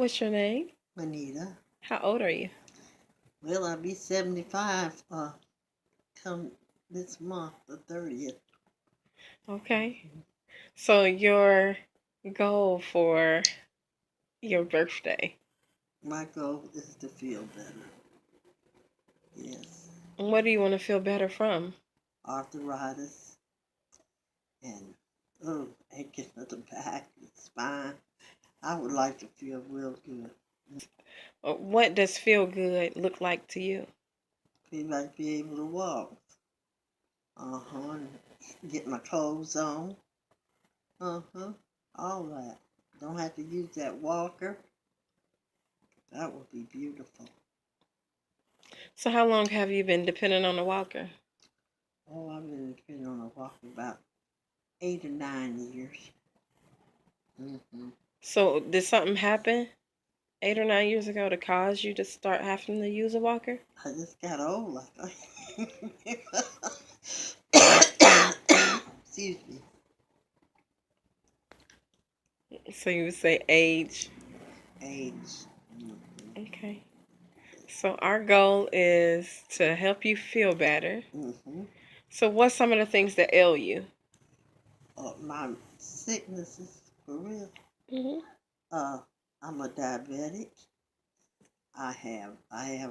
What's your name? Juanita. How old are you? Well, I'll be 75 come this month, the 30th. Okay. So your goal for your birthday, My goal is to feel better. Yes. what do you want to feel better from? Arthritis and aching of the back and spine. I would like to feel real good. What does feel good look like to you? Feel like be able to walk. And get my clothes on. All that. Don't have to use that walker. That would be beautiful. So how long have you been dependent on the walker? Oh, I've been depending on a walker about 8 or 9 years. So did something happen 8 or 9 years ago to cause you to start having to use a walker? I just got old, I think. Excuse me. So you would say age. Age. Okay. So our goal is to help you feel better. So what's some of the things that ail you? My sicknesses, for real. I'm a diabetic. I have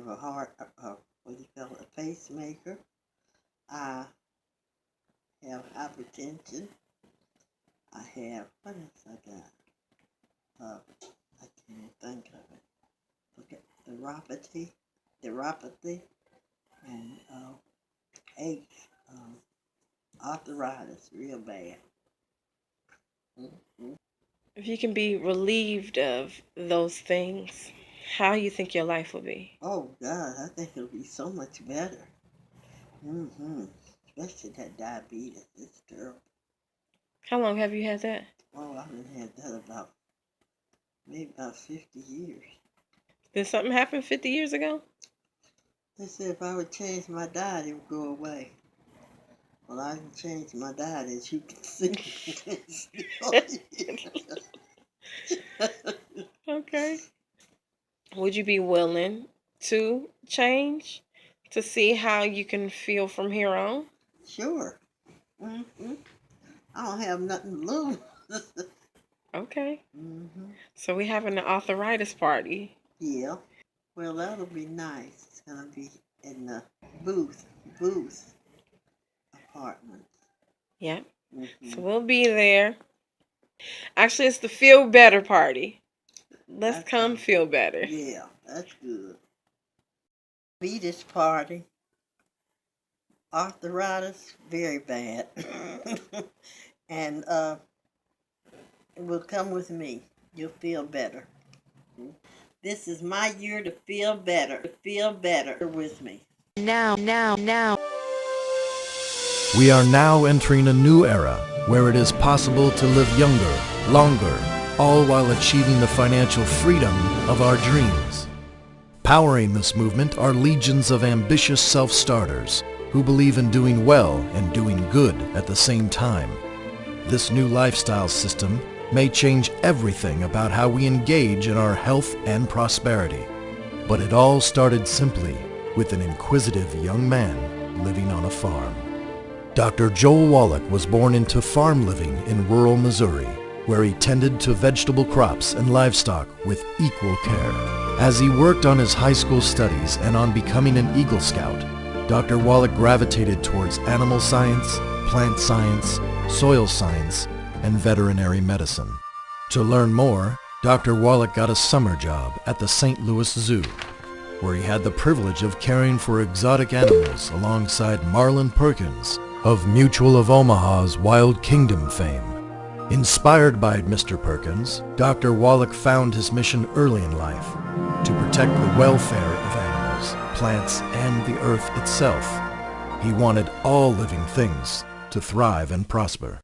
a heart, what do you call it, a pacemaker. I have hypertension. I have, what else I got? I can't even think of it. Look at neuropathy, and ache, arthritis, real bad. If you can be relieved of those things, how you think your life will be? Oh God, I think it'll be so much better. Especially that diabetes. It's terrible. How long have you had that? Oh, I've been had that maybe about 50 years. Did something happen 50 years ago? They said if I would change my diet, it would go away. Well, I can change my diet, as you can see. Okay. Would you be willing to change to see how you can feel from here on? Sure. I don't have nothing to lose. Okay. So we having an arthritis party. Yeah. Well, that'll be nice. It's gonna be in the booth apartment. Yep. So we'll be there. Actually, it's the feel better party. Let's come feel better. Yeah, that's good. Be this party. Arthritis, very bad. And it will come with me. You'll feel better. This is my year to feel better. To feel better with me. Now. We are now entering a new era where it is possible to live younger, longer, all while achieving the financial freedom of our dreams. Powering this movement are legions of ambitious self-starters who believe in doing well and doing good at the same time. This new lifestyle system may change everything about how we engage in our health and prosperity. But it all started simply with an inquisitive young man living on a farm. Dr. Joel Wallach was born into farm living in rural Missouri, where he tended to vegetable crops and livestock with equal care. As he worked on his high school studies and on becoming an Eagle Scout, Dr. Wallach gravitated towards animal science, plant science, soil science, and veterinary medicine. To learn more, Dr. Wallach got a summer job at the St. Louis Zoo, where he had the privilege of caring for exotic animals alongside Marlin Perkins of Mutual of Omaha's Wild Kingdom fame. Inspired by Mr. Perkins, Dr. Wallach found his mission early in life to protect the welfare of animals, plants, and the earth itself. He wanted all living things to thrive and prosper.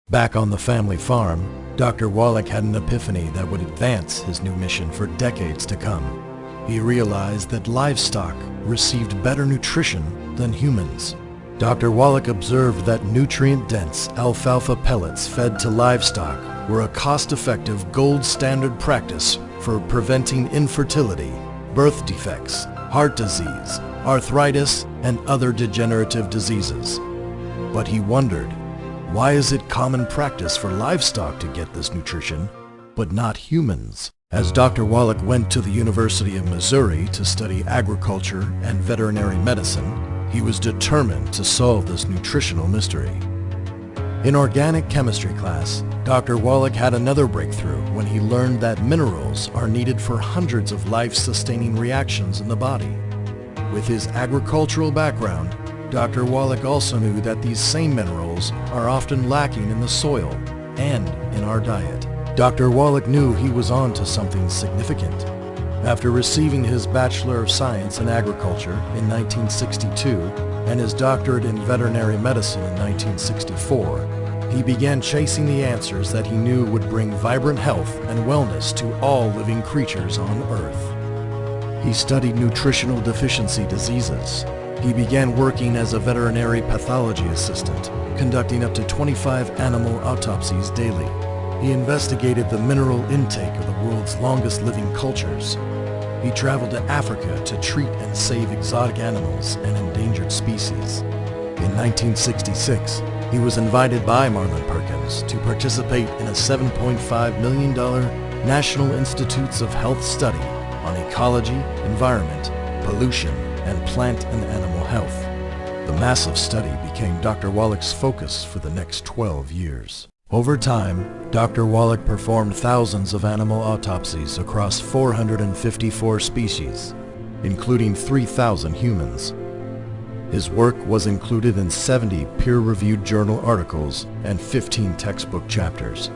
Back on the family farm, Dr. Wallach had an epiphany that would advance his new mission for decades to come. He realized that livestock received better nutrition than humans. Dr. Wallach observed that nutrient-dense alfalfa pellets fed to livestock were a cost-effective gold standard practice for preventing infertility, birth defects, heart disease, arthritis, and other degenerative diseases. But he wondered, why is it common practice for livestock to get this nutrition, but not humans? As Dr. Wallach went to the University of Missouri to study agriculture and veterinary medicine, he was determined to solve this nutritional mystery. In organic chemistry class, Dr. Wallach had another breakthrough when he learned that minerals are needed for hundreds of life-sustaining reactions in the body. With his agricultural background, Dr. Wallach also knew that these same minerals are often lacking in the soil and in our diet. Dr. Wallach knew he was on to something significant. After receiving his Bachelor of Science in Agriculture in 1962 and his doctorate in veterinary medicine in 1964, he began chasing the answers that he knew would bring vibrant health and wellness to all living creatures on Earth. He studied nutritional deficiency diseases. He began working as a veterinary pathology assistant, conducting up to 25 animal autopsies daily. He investigated the mineral intake of the world's longest living cultures. He traveled to Africa to treat and save exotic animals and endangered species. In 1966, he was invited by Marlin Perkins to participate in a $7.5 million National Institutes of Health study on ecology, environment, pollution, and plant and animal health. The massive study became Dr. Wallach's focus for the next 12 years. Over time, Dr. Wallach performed thousands of animal autopsies across 454 species, including 3,000 humans. His work was included in 70 peer-reviewed journal articles and 15 textbook chapters.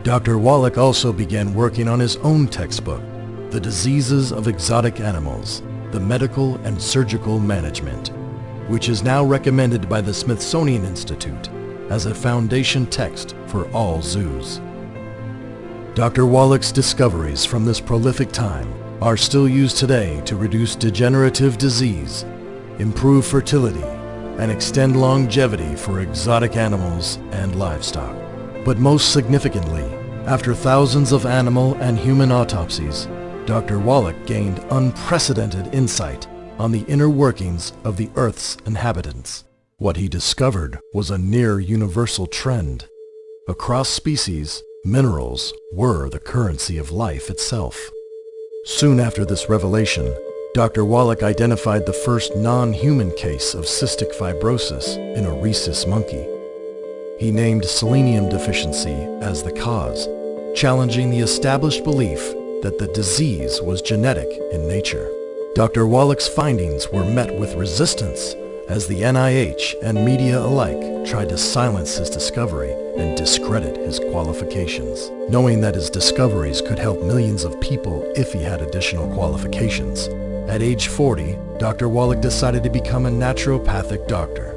Dr. Wallach also began working on his own textbook, The Diseases of Exotic Animals, the Medical and Surgical Management, which is now recommended by the Smithsonian Institute as a foundation text for all zoos. Dr. Wallach's discoveries from this prolific time are still used today to reduce degenerative disease, improve fertility, and extend longevity for exotic animals and livestock. But most significantly, after thousands of animal and human autopsies, Dr. Wallach gained unprecedented insight on the inner workings of the Earth's inhabitants. What he discovered was a near universal trend. Across species, minerals were the currency of life itself. Soon after this revelation, Dr. Wallach identified the first non-human case of cystic fibrosis in a rhesus monkey. He named selenium deficiency as the cause, challenging the established belief that the disease was genetic in nature. Dr. Wallach's findings were met with resistance as the NIH and media alike tried to silence his discovery and discredit his qualifications. Knowing that his discoveries could help millions of people if he had additional qualifications, at age 40, Dr. Wallach decided to become a naturopathic doctor.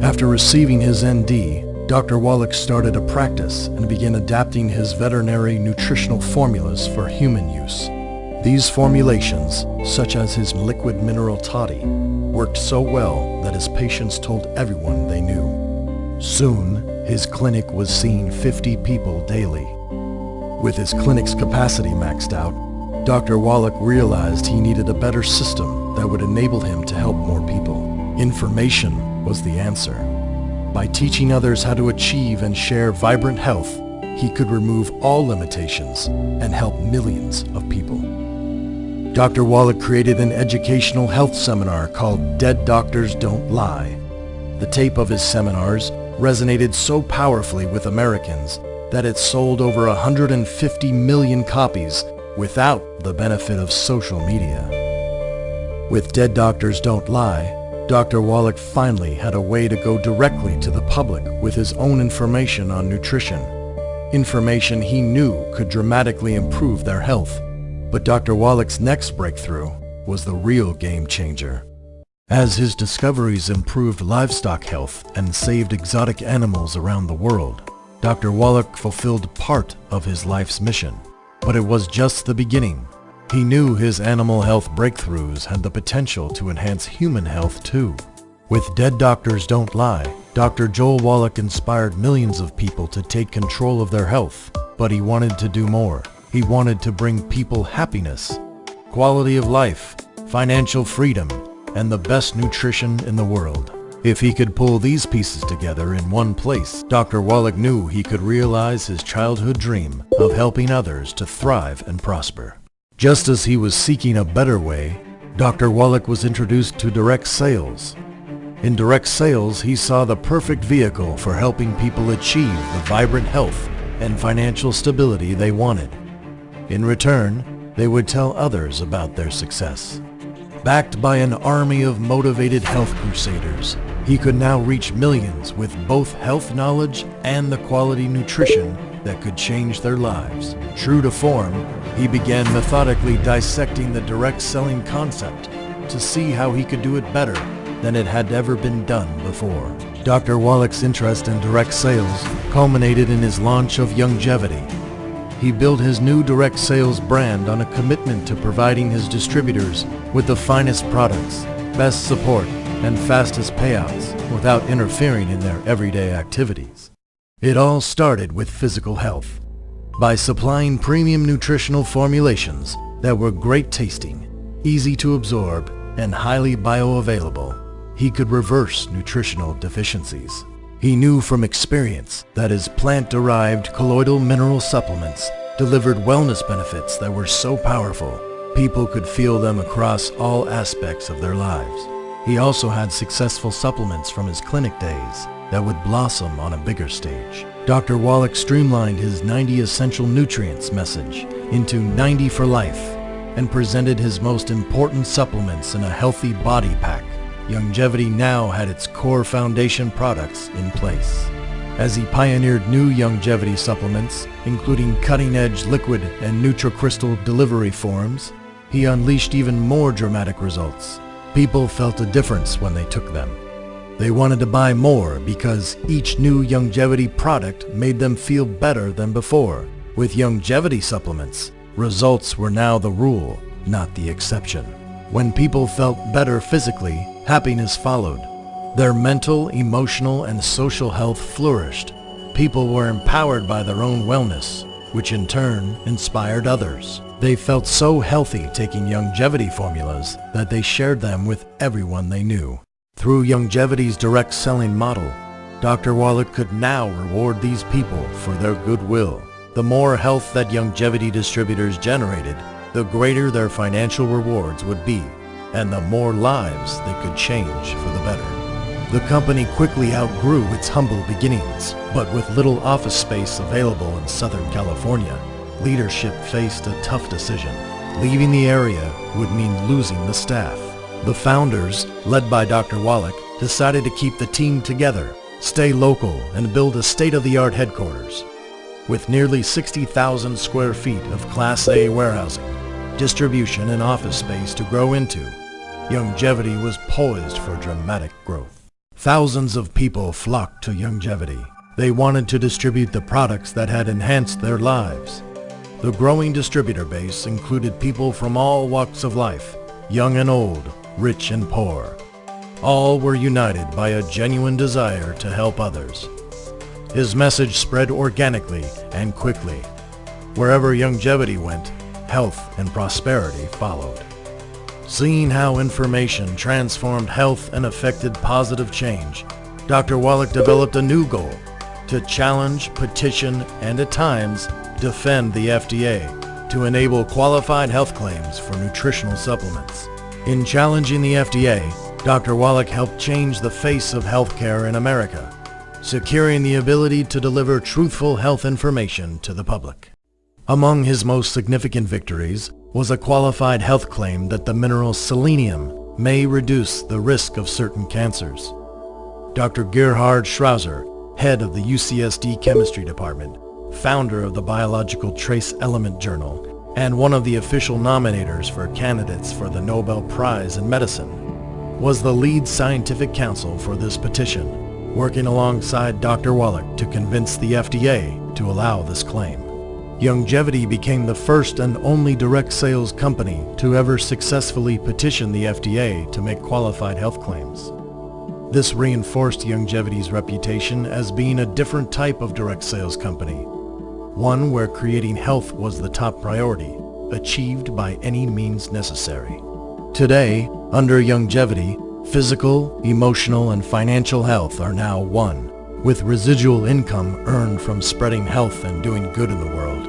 After receiving his ND, Dr. Wallach started a practice and began adapting his veterinary nutritional formulas for human use. These formulations, such as his liquid mineral toddy, worked so well that his patients told everyone they knew. Soon, his clinic was seeing 50 people daily. With his clinic's capacity maxed out, Dr. Wallach realized he needed a better system that would enable him to help more people. Information was the answer. By teaching others how to achieve and share vibrant health, he could remove all limitations and help millions of people. Dr. Wallach created an educational health seminar called Dead Doctors Don't Lie. The tape of his seminars resonated so powerfully with Americans that it sold over 150 million copies without the benefit of social media. With Dead Doctors Don't Lie, Dr. Wallach finally had a way to go directly to the public with his own information on nutrition, information he knew could dramatically improve their health. But Dr. Wallach's next breakthrough was the real game changer. As his discoveries improved livestock health and saved exotic animals around the world, Dr. Wallach fulfilled part of his life's mission. But it was just the beginning. He knew his animal health breakthroughs had the potential to enhance human health too. With Dead Doctors Don't Lie, Dr. Joel Wallach inspired millions of people to take control of their health, but he wanted to do more. He wanted to bring people happiness, quality of life, financial freedom, and the best nutrition in the world. If he could pull these pieces together in one place, Dr. Wallach knew he could realize his childhood dream of helping others to thrive and prosper. Just as he was seeking a better way, Dr. Wallach was introduced to direct sales. In direct sales, he saw the perfect vehicle for helping people achieve the vibrant health and financial stability they wanted. In return, they would tell others about their success. Backed by an army of motivated health crusaders, he could now reach millions with both health knowledge and the quality nutrition that could change their lives. True to form, he began methodically dissecting the direct selling concept to see how he could do it better than it had ever been done before. Dr. Wallach's interest in direct sales culminated in his launch of Youngevity. He built his new direct sales brand on a commitment to providing his distributors with the finest products, best support, and fastest payouts without interfering in their everyday activities. It all started with physical health. By supplying premium nutritional formulations that were great tasting, easy to absorb, and highly bioavailable, he could reverse nutritional deficiencies. He knew from experience that his plant-derived colloidal mineral supplements delivered wellness benefits that were so powerful, people could feel them across all aspects of their lives. He also had successful supplements from his clinic days that would blossom on a bigger stage. Dr. Wallach streamlined his 90 essential nutrients message into 90 for life and presented his most important supplements in a healthy body pack. Youngevity now had its core foundation products in place. As he pioneered new Youngevity supplements, including cutting-edge liquid and NutriCrystal delivery forms, he unleashed even more dramatic results. People felt a difference when they took them. They wanted to buy more because each new Youngevity product made them feel better than before. With Youngevity supplements, results were now the rule, not the exception. When people felt better physically, happiness followed. Their mental, emotional, and social health flourished. People were empowered by their own wellness, which in turn inspired others. They felt so healthy taking Youngevity formulas that they shared them with everyone they knew. Through Youngevity's direct selling model, Dr. Wallach could now reward these people for their goodwill. The more health that Youngevity distributors generated, the greater their financial rewards would be, and the more lives they could change for the better. The company quickly outgrew its humble beginnings, but with little office space available in Southern California, leadership faced a tough decision. Leaving the area would mean losing the staff. The founders, led by Dr. Wallach, decided to keep the team together, stay local, and build a state-of-the-art headquarters. With nearly 60,000 square feet of Class A warehousing, distribution, and office space to grow into, Youngevity was poised for dramatic growth. Thousands of people flocked to Youngevity. They wanted to distribute the products that had enhanced their lives. The growing distributor base included people from all walks of life, young and old, rich and poor. All were united by a genuine desire to help others. His message spread organically and quickly. Wherever Youngevity went, health and prosperity followed. Seeing how information transformed health and affected positive change, Dr. Wallach developed a new goal: to challenge, petition, and at times defend the FDA to enable qualified health claims for nutritional supplements. In challenging the FDA, Dr. Wallach helped change the face of healthcare in America, securing the ability to deliver truthful health information to the public. Among his most significant victories was a qualified health claim that the mineral selenium may reduce the risk of certain cancers. Dr. Gerhard Schrauser, head of the UCSD Chemistry Department, founder of the Biological Trace Element Journal, and one of the official nominators for candidates for the Nobel Prize in Medicine, was the lead scientific counsel for this petition, working alongside Dr. Wallach to convince the FDA to allow this claim. Youngevity became the first and only direct sales company to ever successfully petition the FDA to make qualified health claims. This reinforced Youngevity's reputation as being a different type of direct sales company, one where creating health was the top priority, achieved by any means necessary. Today, under Youngevity, physical, emotional, and financial health are now one, with residual income earned from spreading health and doing good in the world.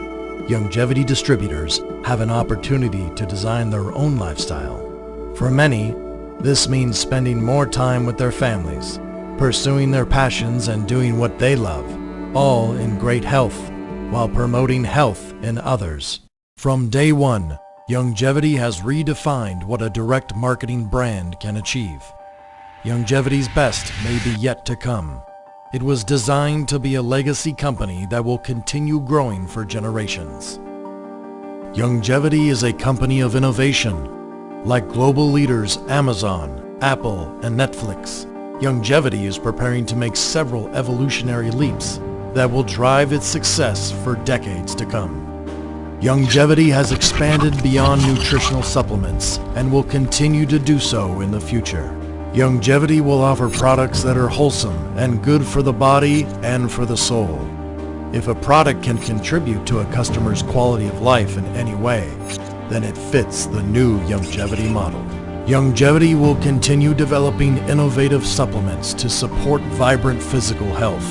Youngevity distributors have an opportunity to design their own lifestyle. For many, this means spending more time with their families, pursuing their passions and doing what they love, all in great health, while promoting health in others. From day one, Youngevity has redefined what a direct marketing brand can achieve. Youngevity's best may be yet to come. It was designed to be a legacy company that will continue growing for generations. Youngevity is a company of innovation. Like global leaders Amazon, Apple, and Netflix, Youngevity is preparing to make several evolutionary leaps that will drive its success for decades to come. Youngevity has expanded beyond nutritional supplements and will continue to do so in the future. Youngevity will offer products that are wholesome and good for the body and for the soul. If a product can contribute to a customer's quality of life in any way, then it fits the new Youngevity model. Youngevity will continue developing innovative supplements to support vibrant physical health.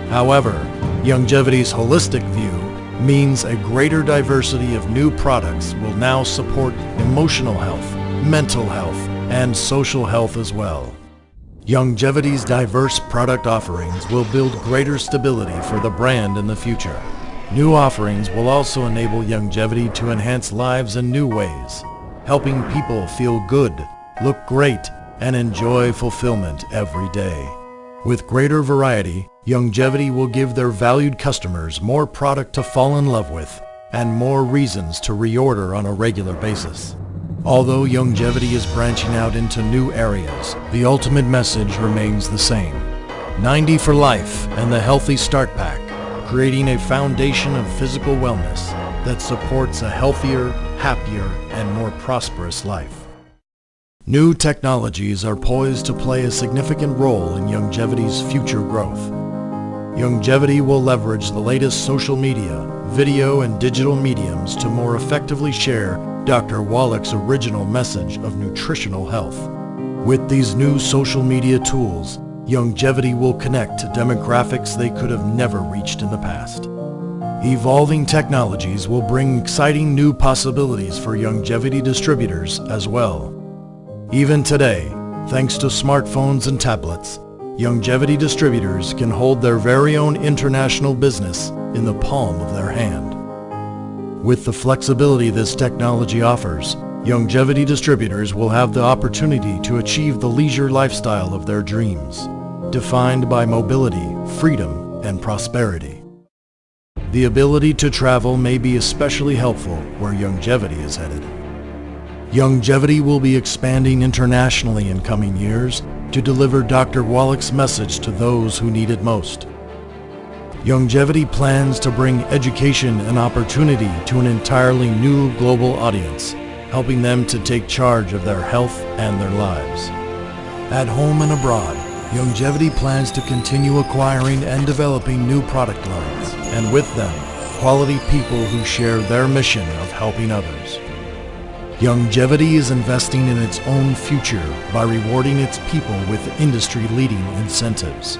However, Youngevity's holistic view means a greater diversity of new products will now support emotional health, mental health, and social health as well. Youngevity's diverse product offerings will build greater stability for the brand in the future. New offerings will also enable Youngevity to enhance lives in new ways, helping people feel good, look great, and enjoy fulfillment every day. With greater variety, Youngevity will give their valued customers more product to fall in love with and more reasons to reorder on a regular basis. Although Youngevity is branching out into new areas, the ultimate message remains the same. 90 for life and the Healthy Start Pack, creating a foundation of physical wellness that supports a healthier, happier, and more prosperous life. New technologies are poised to play a significant role in Youngevity's future growth. Youngevity will leverage the latest social media, video, and digital mediums to more effectively share Dr. Wallach's original message of nutritional health. With these new social media tools, Youngevity will connect to demographics they could have never reached in the past. Evolving technologies will bring exciting new possibilities for Youngevity distributors as well. Even today, thanks to smartphones and tablets, Youngevity distributors can hold their very own international business in the palm of their hand. With the flexibility this technology offers, Youngevity distributors will have the opportunity to achieve the leisure lifestyle of their dreams, defined by mobility, freedom, and prosperity. The ability to travel may be especially helpful where Youngevity is headed. Youngevity will be expanding internationally in coming years to deliver Dr. Wallach's message to those who need it most. Youngevity plans to bring education and opportunity to an entirely new global audience, helping them to take charge of their health and their lives. At home and abroad, Youngevity plans to continue acquiring and developing new product lines, and with them, quality people who share their mission of helping others. Youngevity is investing in its own future by rewarding its people with industry-leading incentives.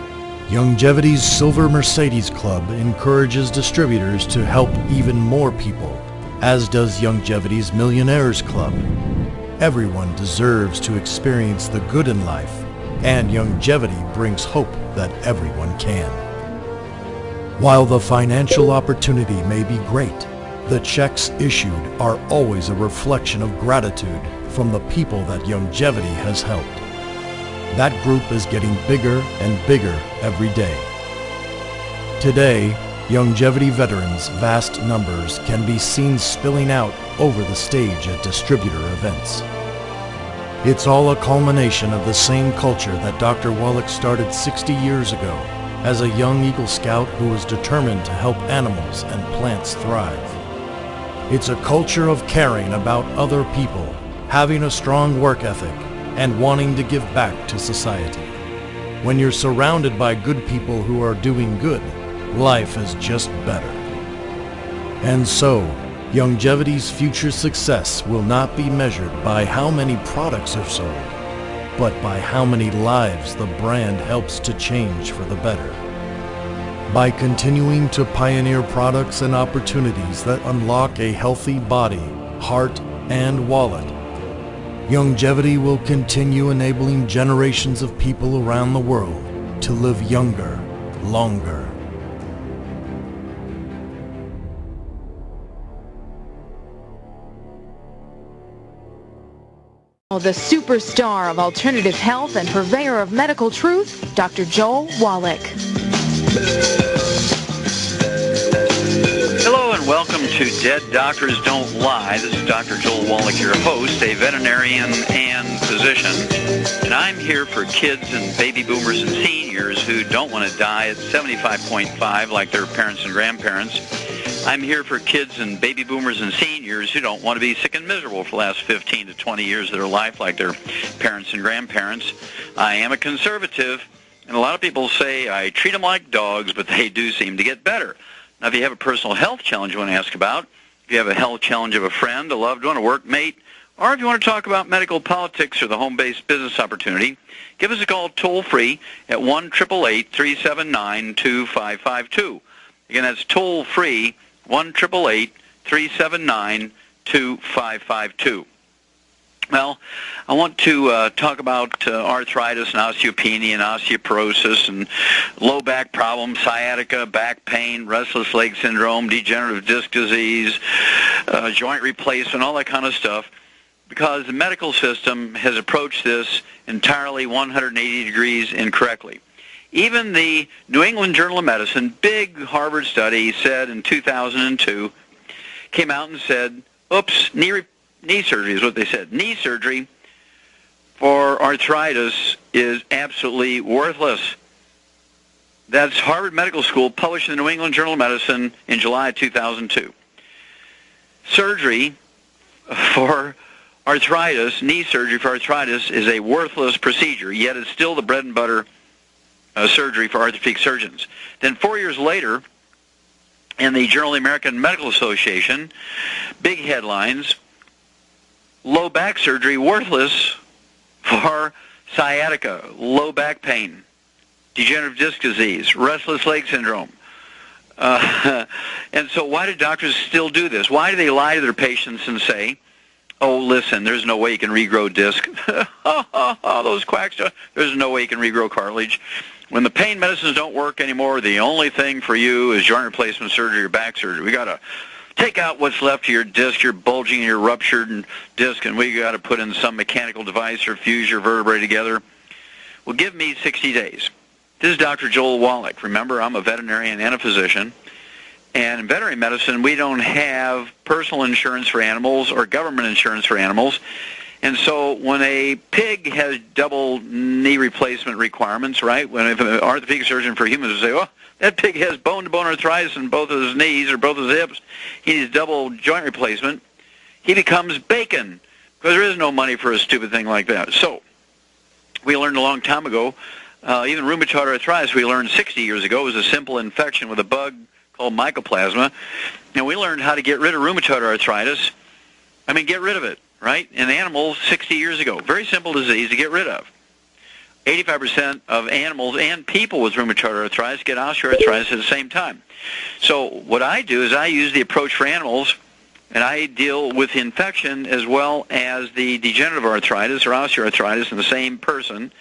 Youngevity's Silver Mercedes Club encourages distributors to help even more people, as does Youngevity's Millionaires Club. Everyone deserves to experience the good in life, and Youngevity brings hope that everyone can. While the financial opportunity may be great, the checks issued are always a reflection of gratitude from the people that Youngevity has helped. That group is getting bigger and bigger every day. Today, Youngevity veterans' vast numbers can be seen spilling out over the stage at distributor events. It's all a culmination of the same culture that Dr. Wallach started 60 years ago as a young Eagle Scout who was determined to help animals and plants thrive. It's a culture of caring about other people, having a strong work ethic, and wanting to give back to society. When you're surrounded by good people who are doing good, life is just better. And so, Youngevity's future success will not be measured by how many products are sold, but by how many lives the brand helps to change for the better. By continuing to pioneer products and opportunities that unlock a healthy body, heart, and wallet, Youngevity will continue enabling generations of people around the world to live younger, longer. The superstar of alternative health and purveyor of medical truth, Dr. Joel Wallach. Hello and welcome to Dead Doctors Don't Lie. This is Dr. Joel Wallach, your host, a veterinarian and physician. And I'm here for kids and baby boomers and seniors who don't want to die at 75.5 like their parents and grandparents. I'm here for kids and baby boomers and seniors who don't want to be sick and miserable for the last 15 to 20 years of their life like their parents and grandparents. I am a conservative, and a lot of people say I treat them like dogs, but they do seem to get better. Now, if you have a personal health challenge you want to ask about, if you have a health challenge of a friend, a loved one, a workmate, or if you want to talk about medical politics or the home-based business opportunity, give us a call toll-free at 1-888-379-2552. Again, that's toll-free, 1-888-379-2552. Well, I want to talk about arthritis and osteopenia and osteoporosis and low back problems, sciatica, back pain, restless leg syndrome, degenerative disc disease, joint replacement, all that kind of stuff, because the medical system has approached this entirely 180 degrees incorrectly. Even the New England Journal of Medicine, big Harvard study, said in 2002, came out and said, oops, knee surgery is what they said. Knee surgery for arthritis is absolutely worthless. That's Harvard Medical School, published in the New England Journal of Medicine in July 2002. Surgery for arthritis, knee surgery for arthritis, is a worthless procedure, yet it's still the bread and butter surgery for orthopedic surgeons. Then 4 years later, in the Journal of the American Medical Association, big headlines, low back surgery worthless for sciatica, low back pain, degenerative disc disease, restless leg syndrome. And so why do doctors still do this? Why do they lie to their patients and say, oh, listen, there's no way you can regrow disc. Those quacks, there's no way you can regrow cartilage. When the pain medicines don't work anymore, the only thing for you is joint replacement surgery or back surgery. We got to take out what's left of your disc, your bulging, your ruptured disc, and we got to put in some mechanical device or fuse your vertebrae together. Well, give me 60 days. This is Dr. Joel Wallach. Remember, I'm a veterinarian and a physician. And in veterinary medicine, we don't have personal insurance for animals or government insurance for animals. And so when a pig has double knee replacement requirements, right, when if an orthopedic surgeon for humans would say, well, that pig has bone-to-bone arthritis in both of his knees or both of his hips, he needs double joint replacement, he becomes bacon, because there is no money for a stupid thing like that. So we learned a long time ago, even rheumatoid arthritis, we learned 60 years ago, was a simple infection with a bug called mycoplasma. And we learned how to get rid of rheumatoid arthritis. I mean, get rid of it, right? In animals 60 years ago. Very simple disease to get rid of. 85% of animals and people with rheumatoid arthritis get osteoarthritis at the same time. So what I do is I use the approach for animals, and I deal with infection as well as the degenerative arthritis or osteoarthritis in the same person.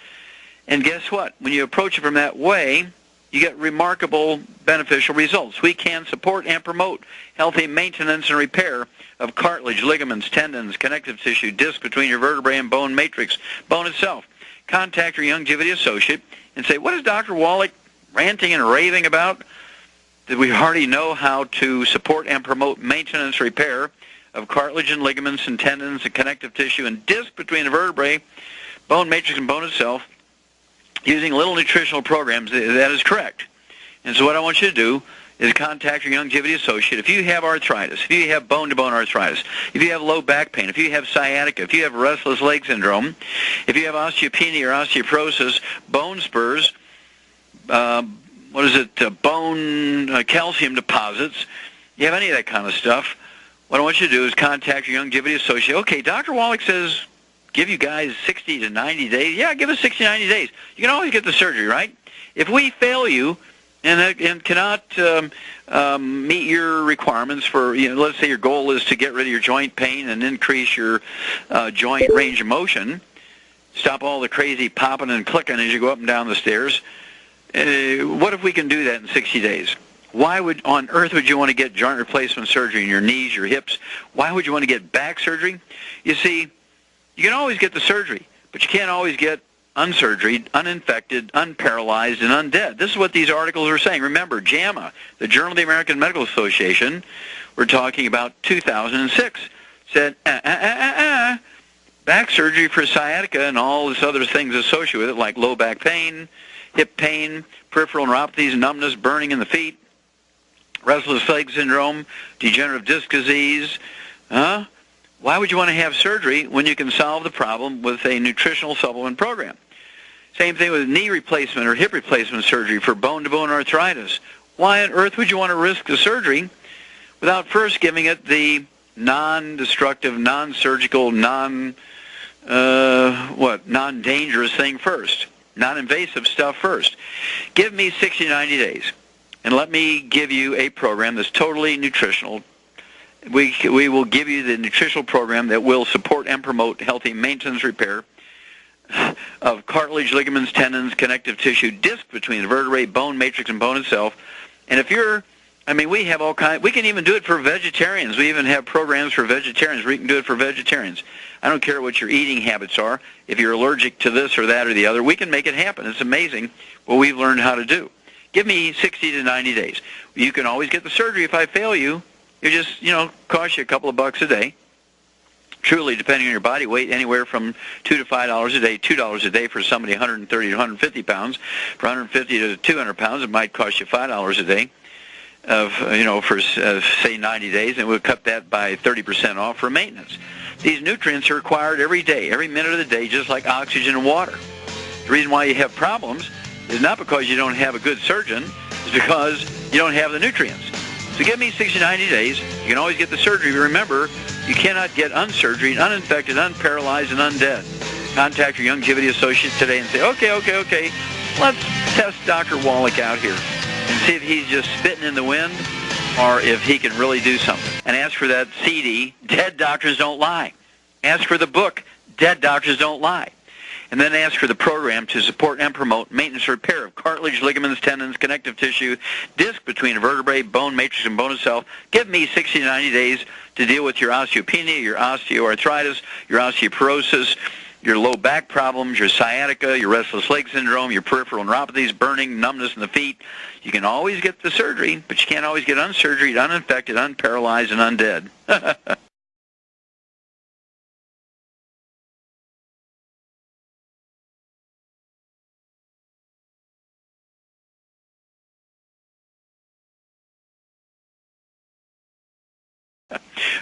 And guess what? When you approach it from that way, you get remarkable beneficial results. We can support and promote healthy maintenance and repair of cartilage, ligaments, tendons, connective tissue, disc between your vertebrae and bone matrix, bone itself. Contact your Youngevity associate and say, what is Dr. Wallach ranting and raving about? That we already know how to support and promote maintenance repair of cartilage and ligaments and tendons and connective tissue and disc between the vertebrae, bone matrix and bone itself, using little nutritional programs. That is correct. And so what I want you to do is contact your longevity associate. If you have arthritis, if you have bone-to-bone arthritis, if you have low back pain, if you have sciatica, if you have restless leg syndrome, if you have osteopenia or osteoporosis, bone spurs, bone calcium deposits, you have any of that kind of stuff, what I want you to do is contact your longevity associate. Okay, Dr. Wallach says give you guys 60 to 90 days. Yeah, give us 60 to 90 days. You can always get the surgery, right? If we fail you and cannot meet your requirements for, let's say your goal is to get rid of your joint pain and increase your joint range of motion, stop all the crazy popping and clicking as you go up and down the stairs, what if we can do that in 60 days? Why on earth would you want to get joint replacement surgery in your knees, your hips? Why would you want to get back surgery? You see, you can always get the surgery, but you can't always get unsurgery, uninfected, unparalyzed, and undead. This is what these articles are saying. Remember, JAMA, the Journal of the American Medical Association, we're talking about 2006, said, back surgery for sciatica and all this other things associated with it, like low back pain, hip pain, peripheral neuropathies, numbness, burning in the feet, restless leg syndrome, degenerative disc disease. Why would you want to have surgery when you can solve the problem with a nutritional supplement program? Same thing with knee replacement or hip replacement surgery for bone-to-bone arthritis. Why on earth would you want to risk the surgery without first giving it the non-destructive, non-surgical, non-dangerous thing first, non-invasive stuff first? Give me 60 to 90 days, and let me give you a program that's totally nutritional. We will give you the nutritional program that will support and promote healthy maintenance repair of cartilage, ligaments, tendons, connective tissue, disc between the vertebrae, bone matrix, and bone itself. And if you're, we have all kinds. We can even do it for vegetarians. We even have programs for vegetarians where you can do it for vegetarians. I don't care what your eating habits are. If you're allergic to this or that or the other, we can make it happen. It's amazing what we've learned how to do. Give me 60 to 90 days. You can always get the surgery if I fail you. It just, cost you a couple of bucks a day. Truly, depending on your body weight, anywhere from $2 to $5 a day, $2 a day for somebody 130 to 150 pounds. For 150 to 200 pounds, it might cost you $5 a day. For say 90 days, and we'll cut that by 30% off for maintenance. These nutrients are required every day, every minute of the day, just like oxygen and water. The reason why you have problems is not because you don't have a good surgeon, it's because you don't have the nutrients. So give me 60, 90 days. You can always get the surgery, but remember, you cannot get unsurgery, uninfected, unparalyzed, and undead. Contact your longevity associate today and say, okay, let's test Dr. Wallach out here and see if he's just spitting in the wind or if he can really do something. And ask for that CD, Dead Doctors Don't Lie. Ask for the book, Dead Doctors Don't Lie. And then ask for the program to support and promote maintenance repair of cartilage, ligaments, tendons, connective tissue, disc between vertebrae, bone matrix, and bone itself. Give me 60 to 90 days to deal with your osteopenia, your osteoarthritis, your osteoporosis, your low back problems, your sciatica, your restless leg syndrome, your peripheral neuropathies, burning, numbness in the feet. You can always get the surgery, but you can't always get unsurgery, uninfected, unparalyzed, and undead.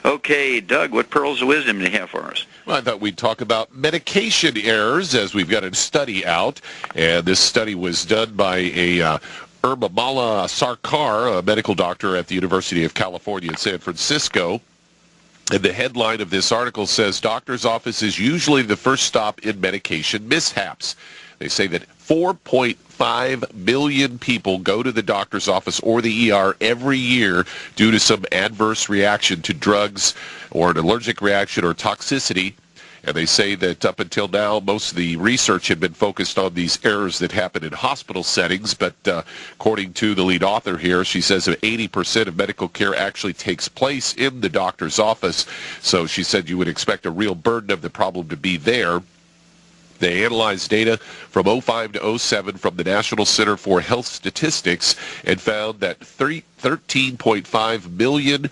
Okay, Doug, what pearls of wisdom do you have for us? Well, I thought we'd talk about medication errors as we've got a study out. And this study was done by a Urmamala Sarkar, a medical doctor at the University of California in San Francisco. And the headline of this article says, doctor's office is usually the first stop in medication mishaps. They say that 4.5 million people go to the doctor's office or the ER every year due to some adverse reaction to drugs or an allergic reaction or toxicity. And they say that up until now, most of the research had been focused on these errors that happen in hospital settings. But according to the lead author here, she says that 80% of medical care actually takes place in the doctor's office. So she said you would expect a real burden of the problem to be there. They analyzed data from 05 to 07 from the National Center for Health Statistics and found that 13.5 million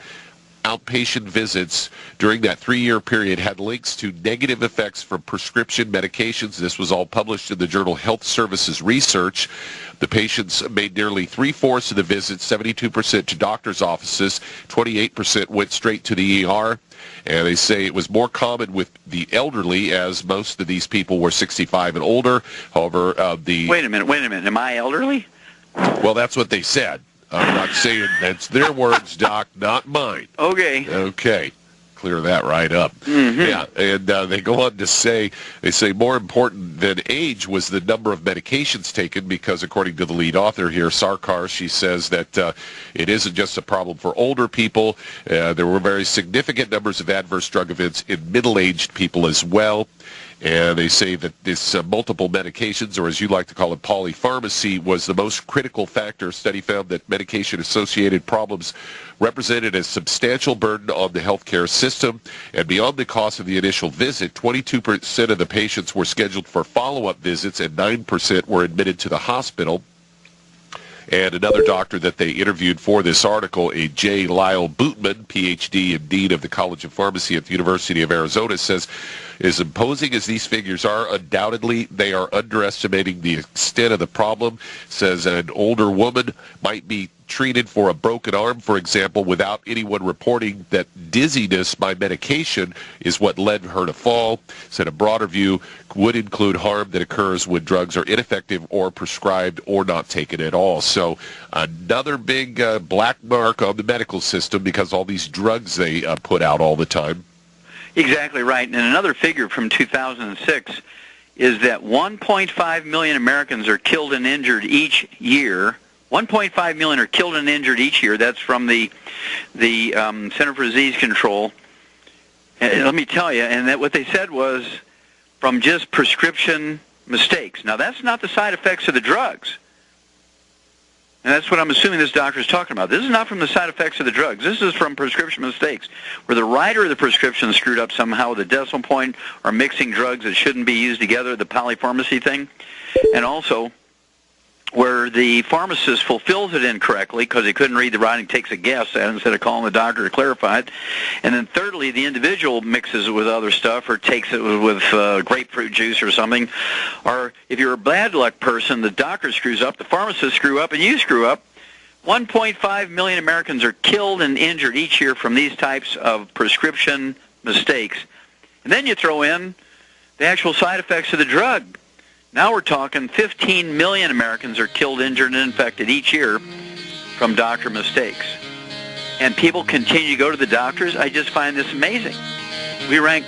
outpatient visits during that 3-year period had links to negative effects from prescription medications. This was all published in the journal Health Services Research. The patients made nearly 3/4 of the visits, 72% to doctors' offices, 28% went straight to the ER. And they say it was more common with the elderly, as most of these people were 65 and older. However, Wait a minute. Am I elderly? Well, that's what they said. I'm not saying that's their words, Doc, not mine. Okay. Okay. Clear that right up. Mm-hmm. Yeah, and they go on to say, more important than age was the number of medications taken, because according to the lead author here, Sarkar, she says that it isn't just a problem for older people. There were very significant numbers of adverse drug events in middle-aged people as well. And they say that this multiple medications, or as you like to call it, polypharmacy, was the most critical factor. A study found that medication-associated problems represented a substantial burden on the healthcare system. And beyond the cost of the initial visit, 22% of the patients were scheduled for follow-up visits, and 9% were admitted to the hospital. And another doctor that they interviewed for this article, a J. Lyle Bootman, Ph.D. and Dean of the College of Pharmacy at the University of Arizona, says, as imposing as these figures are, undoubtedly they are underestimating the extent of the problem. Says an older woman might be treated for a broken arm, for example, without anyone reporting that dizziness by medication is what led her to fall. Said a broader view would include harm that occurs when drugs are ineffective or prescribed or not taken at all. So another big black mark on the medical system, because all these drugs they put out all the time. Exactly right. And another figure from 2006 is that 1.5 million Americans are killed and injured each year. 1.5 million are killed and injured each year. That's from the Center for Disease Control. And let me tell you, and that what they said was from just prescription mistakes. Now, that's not the side effects of the drugs. And that's what I'm assuming this doctor is talking about. This is not from the side effects of the drugs. This is from prescription mistakes, where the writer of the prescription screwed up somehow with a decimal point or mixing drugs that shouldn't be used together, the polypharmacy thing, and also where the pharmacist fulfills it incorrectly because he couldn't read the writing, takes a guess at it instead of calling the doctor to clarify it. And then thirdly, the individual mixes it with other stuff or takes it with grapefruit juice or something. Or if you're a bad luck person, the doctor screws up, the pharmacist screw up, and you screw up. 1.5 million Americans are killed and injured each year from these types of prescription mistakes. And then you throw in the actual side effects of the drug. Now we're talking 15 million Americans are killed, injured, and infected each year from doctor mistakes. And people continue to go to the doctors. I just find this amazing. We rank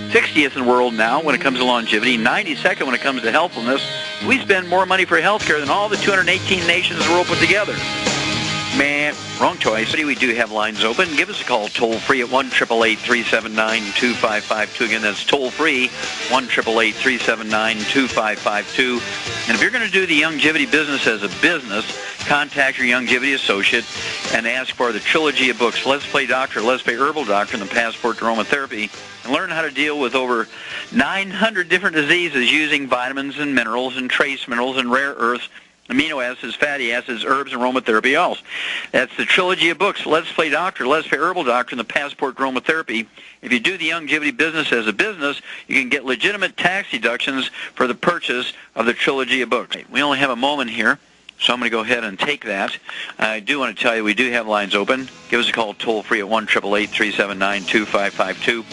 60th in the world now when it comes to longevity, 92nd when it comes to healthfulness. We spend more money for health care than all the 218 nations of the world put together. Man, wrong choice. We do have lines open. Give us a call toll-free at 1-888-379-2552. Again, that's toll-free, 1-888-379-2552. And if you're going to do the longevity business as a business, contact your longevity associate and ask for the trilogy of books, Let's Play Doctor, Let's Play Herbal Doctor, and the Passport to Aromatherapy, and learn how to deal with over 900 different diseases using vitamins and minerals and trace minerals and rare earths, amino acids, fatty acids, herbs, and aromatherapy else. That's the trilogy of books, Let's Play Doctor, Let's Play Herbal Doctor, and the Passport to Aromatherapy. If you do the longevity business as a business, you can get legitimate tax deductions for the purchase of the trilogy of books. We only have a moment here, so I'm going to go ahead and take that. I do want to tell you we do have lines open. Give us a call toll-free at 1-888-379-2552.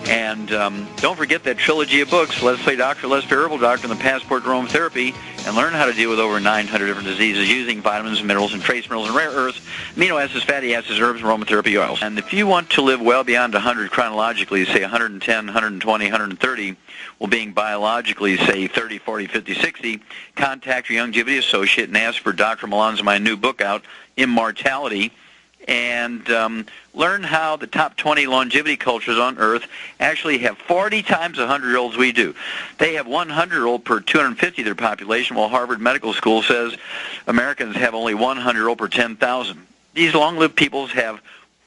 And don't forget that trilogy of books, Let's Play Doctor, Let's Play Herbal Doctor, and the Passport to Aromatherapy, and learn how to deal with over 900 different diseases using vitamins, minerals, and trace minerals and rare earths, amino acids, fatty acids, herbs, and aromatherapy oils. And if you want to live well beyond 100 chronologically, say 110, 120, 130, well, being biologically, say 30, 40, 50, 60, contact your longevity associate and ask for Dr. Milan's my new book out, Immortality, and learn how the top 20 longevity cultures on Earth actually have 40 times the 100-year-olds we do. They have 100-year-old per 250 of their population, while Harvard Medical School says Americans have only 100-year-old per 10,000. These long-lived peoples have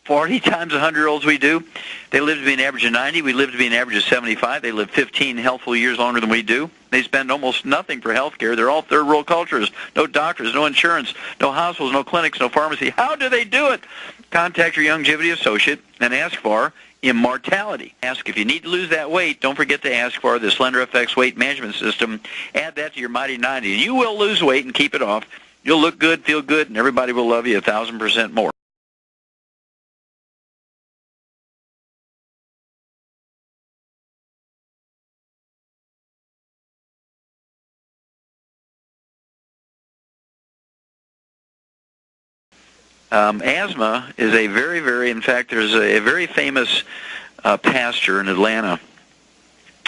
40 times 100-year-olds we do. They live to be an average of 90. We live to be an average of 75. They live 15 healthful years longer than we do. They spend almost nothing for health care. They're all third world cultures. No doctors, no insurance, no hospitals, no clinics, no pharmacy. How do they do it? Contact your longevity associate and ask for immortality. Ask if you need to lose that weight. Don't forget to ask for the Slender FX weight management system. Add that to your Mighty 90. And you will lose weight and keep it off. You'll look good, feel good, and everybody will love you 1,000% more. Asthma is a very, in fact, there's a very famous pastor in Atlanta.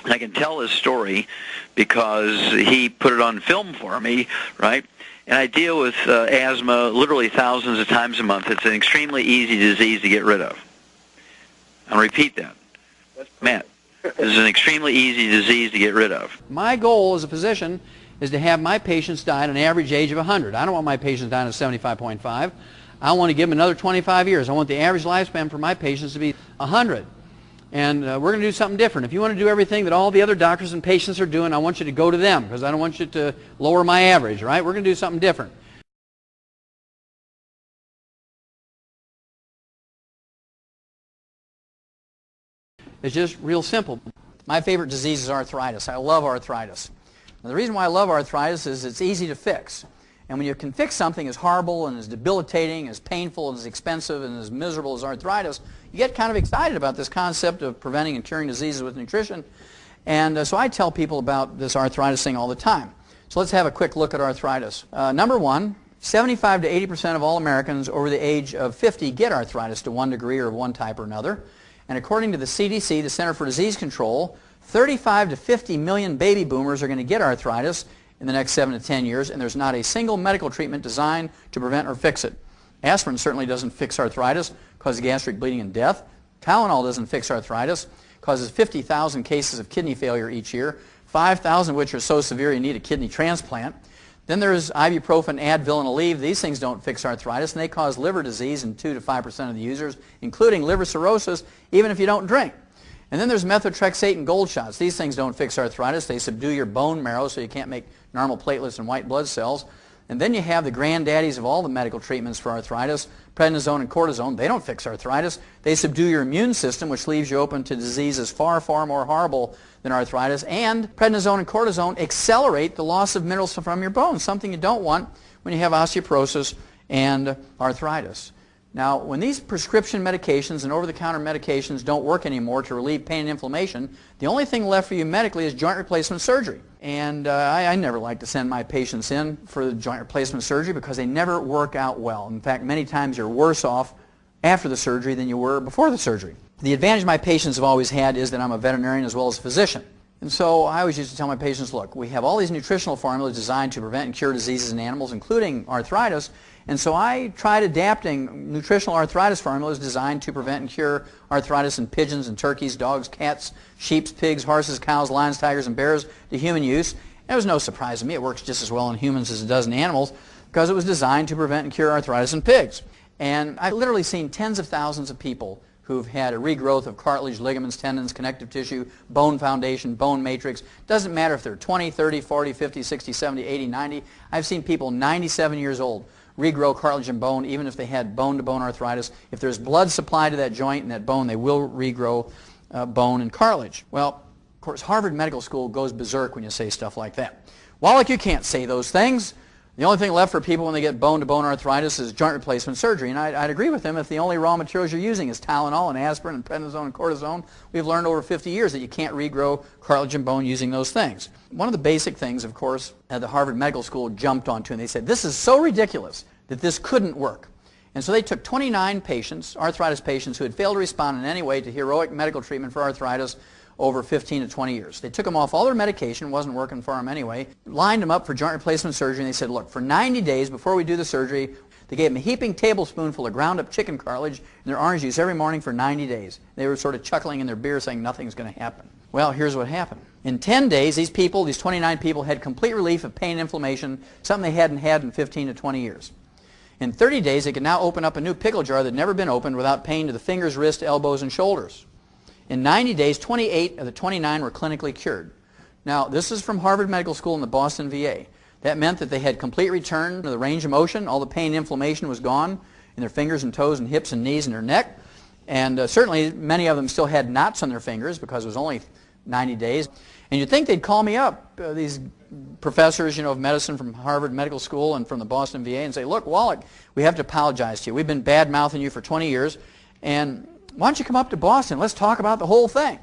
I can tell his story because he put it on film for me, right? And I deal with asthma literally thousands of times a month. It's an extremely easy disease to get rid of. I'll repeat that. Matt, this is an extremely easy disease to get rid of. My goal as a physician is to have my patients die at an average age of 100. I don't want my patients dying at 75.5. I want to give them another 25 years. I want the average lifespan for my patients to be 100. And we're going to do something different. If you want to do everything that all the other doctors and patients are doing, I want you to go to them because I don't want you to lower my average, right? We're going to do something different. It's just real simple. My favorite disease is arthritis. I love arthritis. Now, the reason why I love arthritis is it's easy to fix. And when you can fix something as horrible and as debilitating, as painful, and as expensive, and as miserable as arthritis, you get kind of excited about this concept of preventing and curing diseases with nutrition. And so I tell people about this arthritis thing all the time. So let's have a quick look at arthritis. Number one, 75 to 80% of all Americans over the age of 50 get arthritis to one degree or of one type or another. And according to the CDC, the Center for Disease Control, 35 to 50 million baby boomers are going to get arthritis in the next 7 to 10 years, and there's not a single medical treatment designed to prevent or fix it. Aspirin certainly doesn't fix arthritis, causes gastric bleeding and death. Tylenol doesn't fix arthritis, causes 50,000 cases of kidney failure each year, 5,000 which are so severe you need a kidney transplant. Then there's ibuprofen, Advil, and Aleve. These things don't fix arthritis, and they cause liver disease in 2 to 5% of the users, including liver cirrhosis, even if you don't drink. And then there's methotrexate and gold shots. These things don't fix arthritis. They subdue your bone marrow so you can't make normal platelets and white blood cells. And then you have the granddaddies of all the medical treatments for arthritis, prednisone and cortisone. They don't fix arthritis. They subdue your immune system, which leaves you open to diseases far, far more horrible than arthritis. And prednisone and cortisone accelerate the loss of minerals from your bones, something you don't want when you have osteoporosis and arthritis. Now, when these prescription medications and over-the-counter medications don't work anymore to relieve pain and inflammation, the only thing left for you medically is joint replacement surgery. And I never like to send my patients in for the joint replacement surgery because they never work out well. In fact, many times you're worse off after the surgery than you were before the surgery. The advantage my patients have always had is that I'm a veterinarian as well as a physician. And so I always used to tell my patients, look, we have all these nutritional formulas designed to prevent and cure diseases in animals, including arthritis. And so I tried adapting nutritional arthritis formulas designed to prevent and cure arthritis in pigeons and turkeys, dogs, cats, sheep, pigs, horses, cows, lions, tigers, and bears to human use. And it was no surprise to me. It works just as well in humans as it does in animals because it was designed to prevent and cure arthritis in pigs. And I've literally seen tens of thousands of people who've had a regrowth of cartilage, ligaments, tendons, connective tissue, bone foundation, bone matrix. Doesn't matter if they're 20, 30, 40, 50, 60, 70, 80, 90. I've seen people 97 years old regrow cartilage and bone even if they had bone-to-bone arthritis. If there's blood supplied to that joint and that bone, they will regrow bone and cartilage. Well, of course, Harvard Medical School goes berserk when you say stuff like that. Wallach, you can't say those things. The only thing left for people when they get bone-to-bone arthritis is joint replacement surgery. And I'd agree with him if the only raw materials you're using is Tylenol and aspirin and prednisone and cortisone. We've learned over 50 years that you can't regrow cartilage and bone using those things. One of the basic things, of course, that the Harvard Medical School jumped onto, and they said, this is so ridiculous that this couldn't work. And so they took 29 patients, arthritis patients, who had failed to respond in any way to heroic medical treatment for arthritis over 15 to 20 years. They took them off all their medication, wasn't working for them anyway, lined them up for joint replacement surgery, and they said, look, for 90 days before we do the surgery, they gave them a heaping tablespoonful of ground up chicken cartilage and their orange juice every morning for 90 days. They were sort of chuckling in their beer saying nothing's going to happen. Well, here's what happened. In 10 days, these 29 people had complete relief of pain and inflammation, something they hadn't had in 15 to 20 years. In 30 days, they can now open up a new pickle jar that had never been opened without pain to the fingers, wrists, elbows, and shoulders. In 90 days, 28 of the 29 were clinically cured. Now, this is from Harvard Medical School and the Boston VA. That meant that they had complete return to the range of motion. All the pain and inflammation was gone in their fingers and toes and hips and knees and their neck. And certainly many of them still had knots on their fingers because it was only 90 days. And you'd think they'd call me up, these professors, you know, of medicine from Harvard Medical School and from the Boston VA, and say, look, Wallach, we have to apologize to you. We've been bad-mouthing you for 20 years, and why don't you come up to Boston? Let's talk about the whole thing.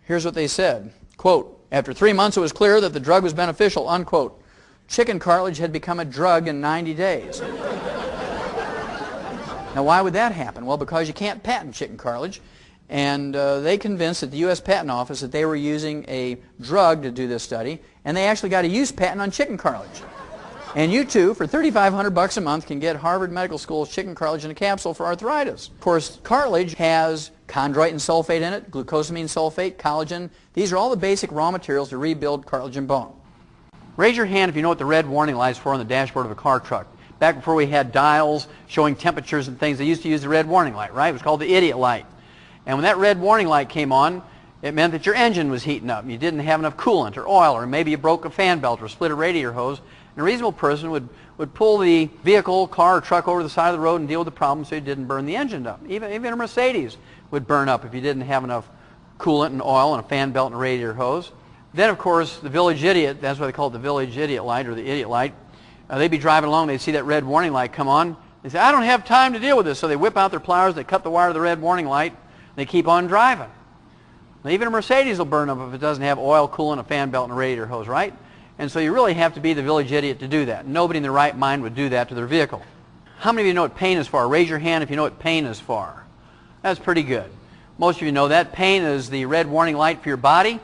Here's what they said. Quote, after 3 months it was clear that the drug was beneficial, unquote. Chicken cartilage had become a drug in 90 days. Now, why would that happen? Well, because you can't patent chicken cartilage. And they convinced at the U.S. Patent Office that they were using a drug to do this study, and they actually got a use patent on chicken cartilage. And you too, for $3,500 a month, can get Harvard Medical School's chicken cartilage in a capsule for arthritis. Of course, cartilage has chondroitin sulfate in it, glucosamine sulfate, collagen. These are all the basic raw materials to rebuild cartilage and bone. Raise your hand if you know what the red warning light is for on the dashboard of a car truck. Back before we had dials showing temperatures and things, they used to use the red warning light, right? It was called the idiot light. And when that red warning light came on, it meant that your engine was heating up. You didn't have enough coolant or oil, or maybe you broke a fan belt or split a radiator hose. And a reasonable person would pull the vehicle, car, or truck over the side of the road and deal with the problem so you didn't burn the engine up. Even a Mercedes would burn up if you didn't have enough coolant and oil and a fan belt and a radiator hose. Then, of course, the village idiot, that's why they call it the village idiot light or the idiot light, they'd be driving along, they'd see that red warning light come on. They say, I don't have time to deal with this. So they whip out their pliers, they cut the wire to the red warning light, they keep on driving. Now, even a Mercedes will burn up if it doesn't have oil, coolant, a fan belt, and a radiator hose, right? And so you really have to be the village idiot to do that. Nobody in their right mind would do that to their vehicle. How many of you know what pain is for? Raise your hand if you know what pain is for. That's pretty good. Most of you know that. Pain is the red warning light for your body.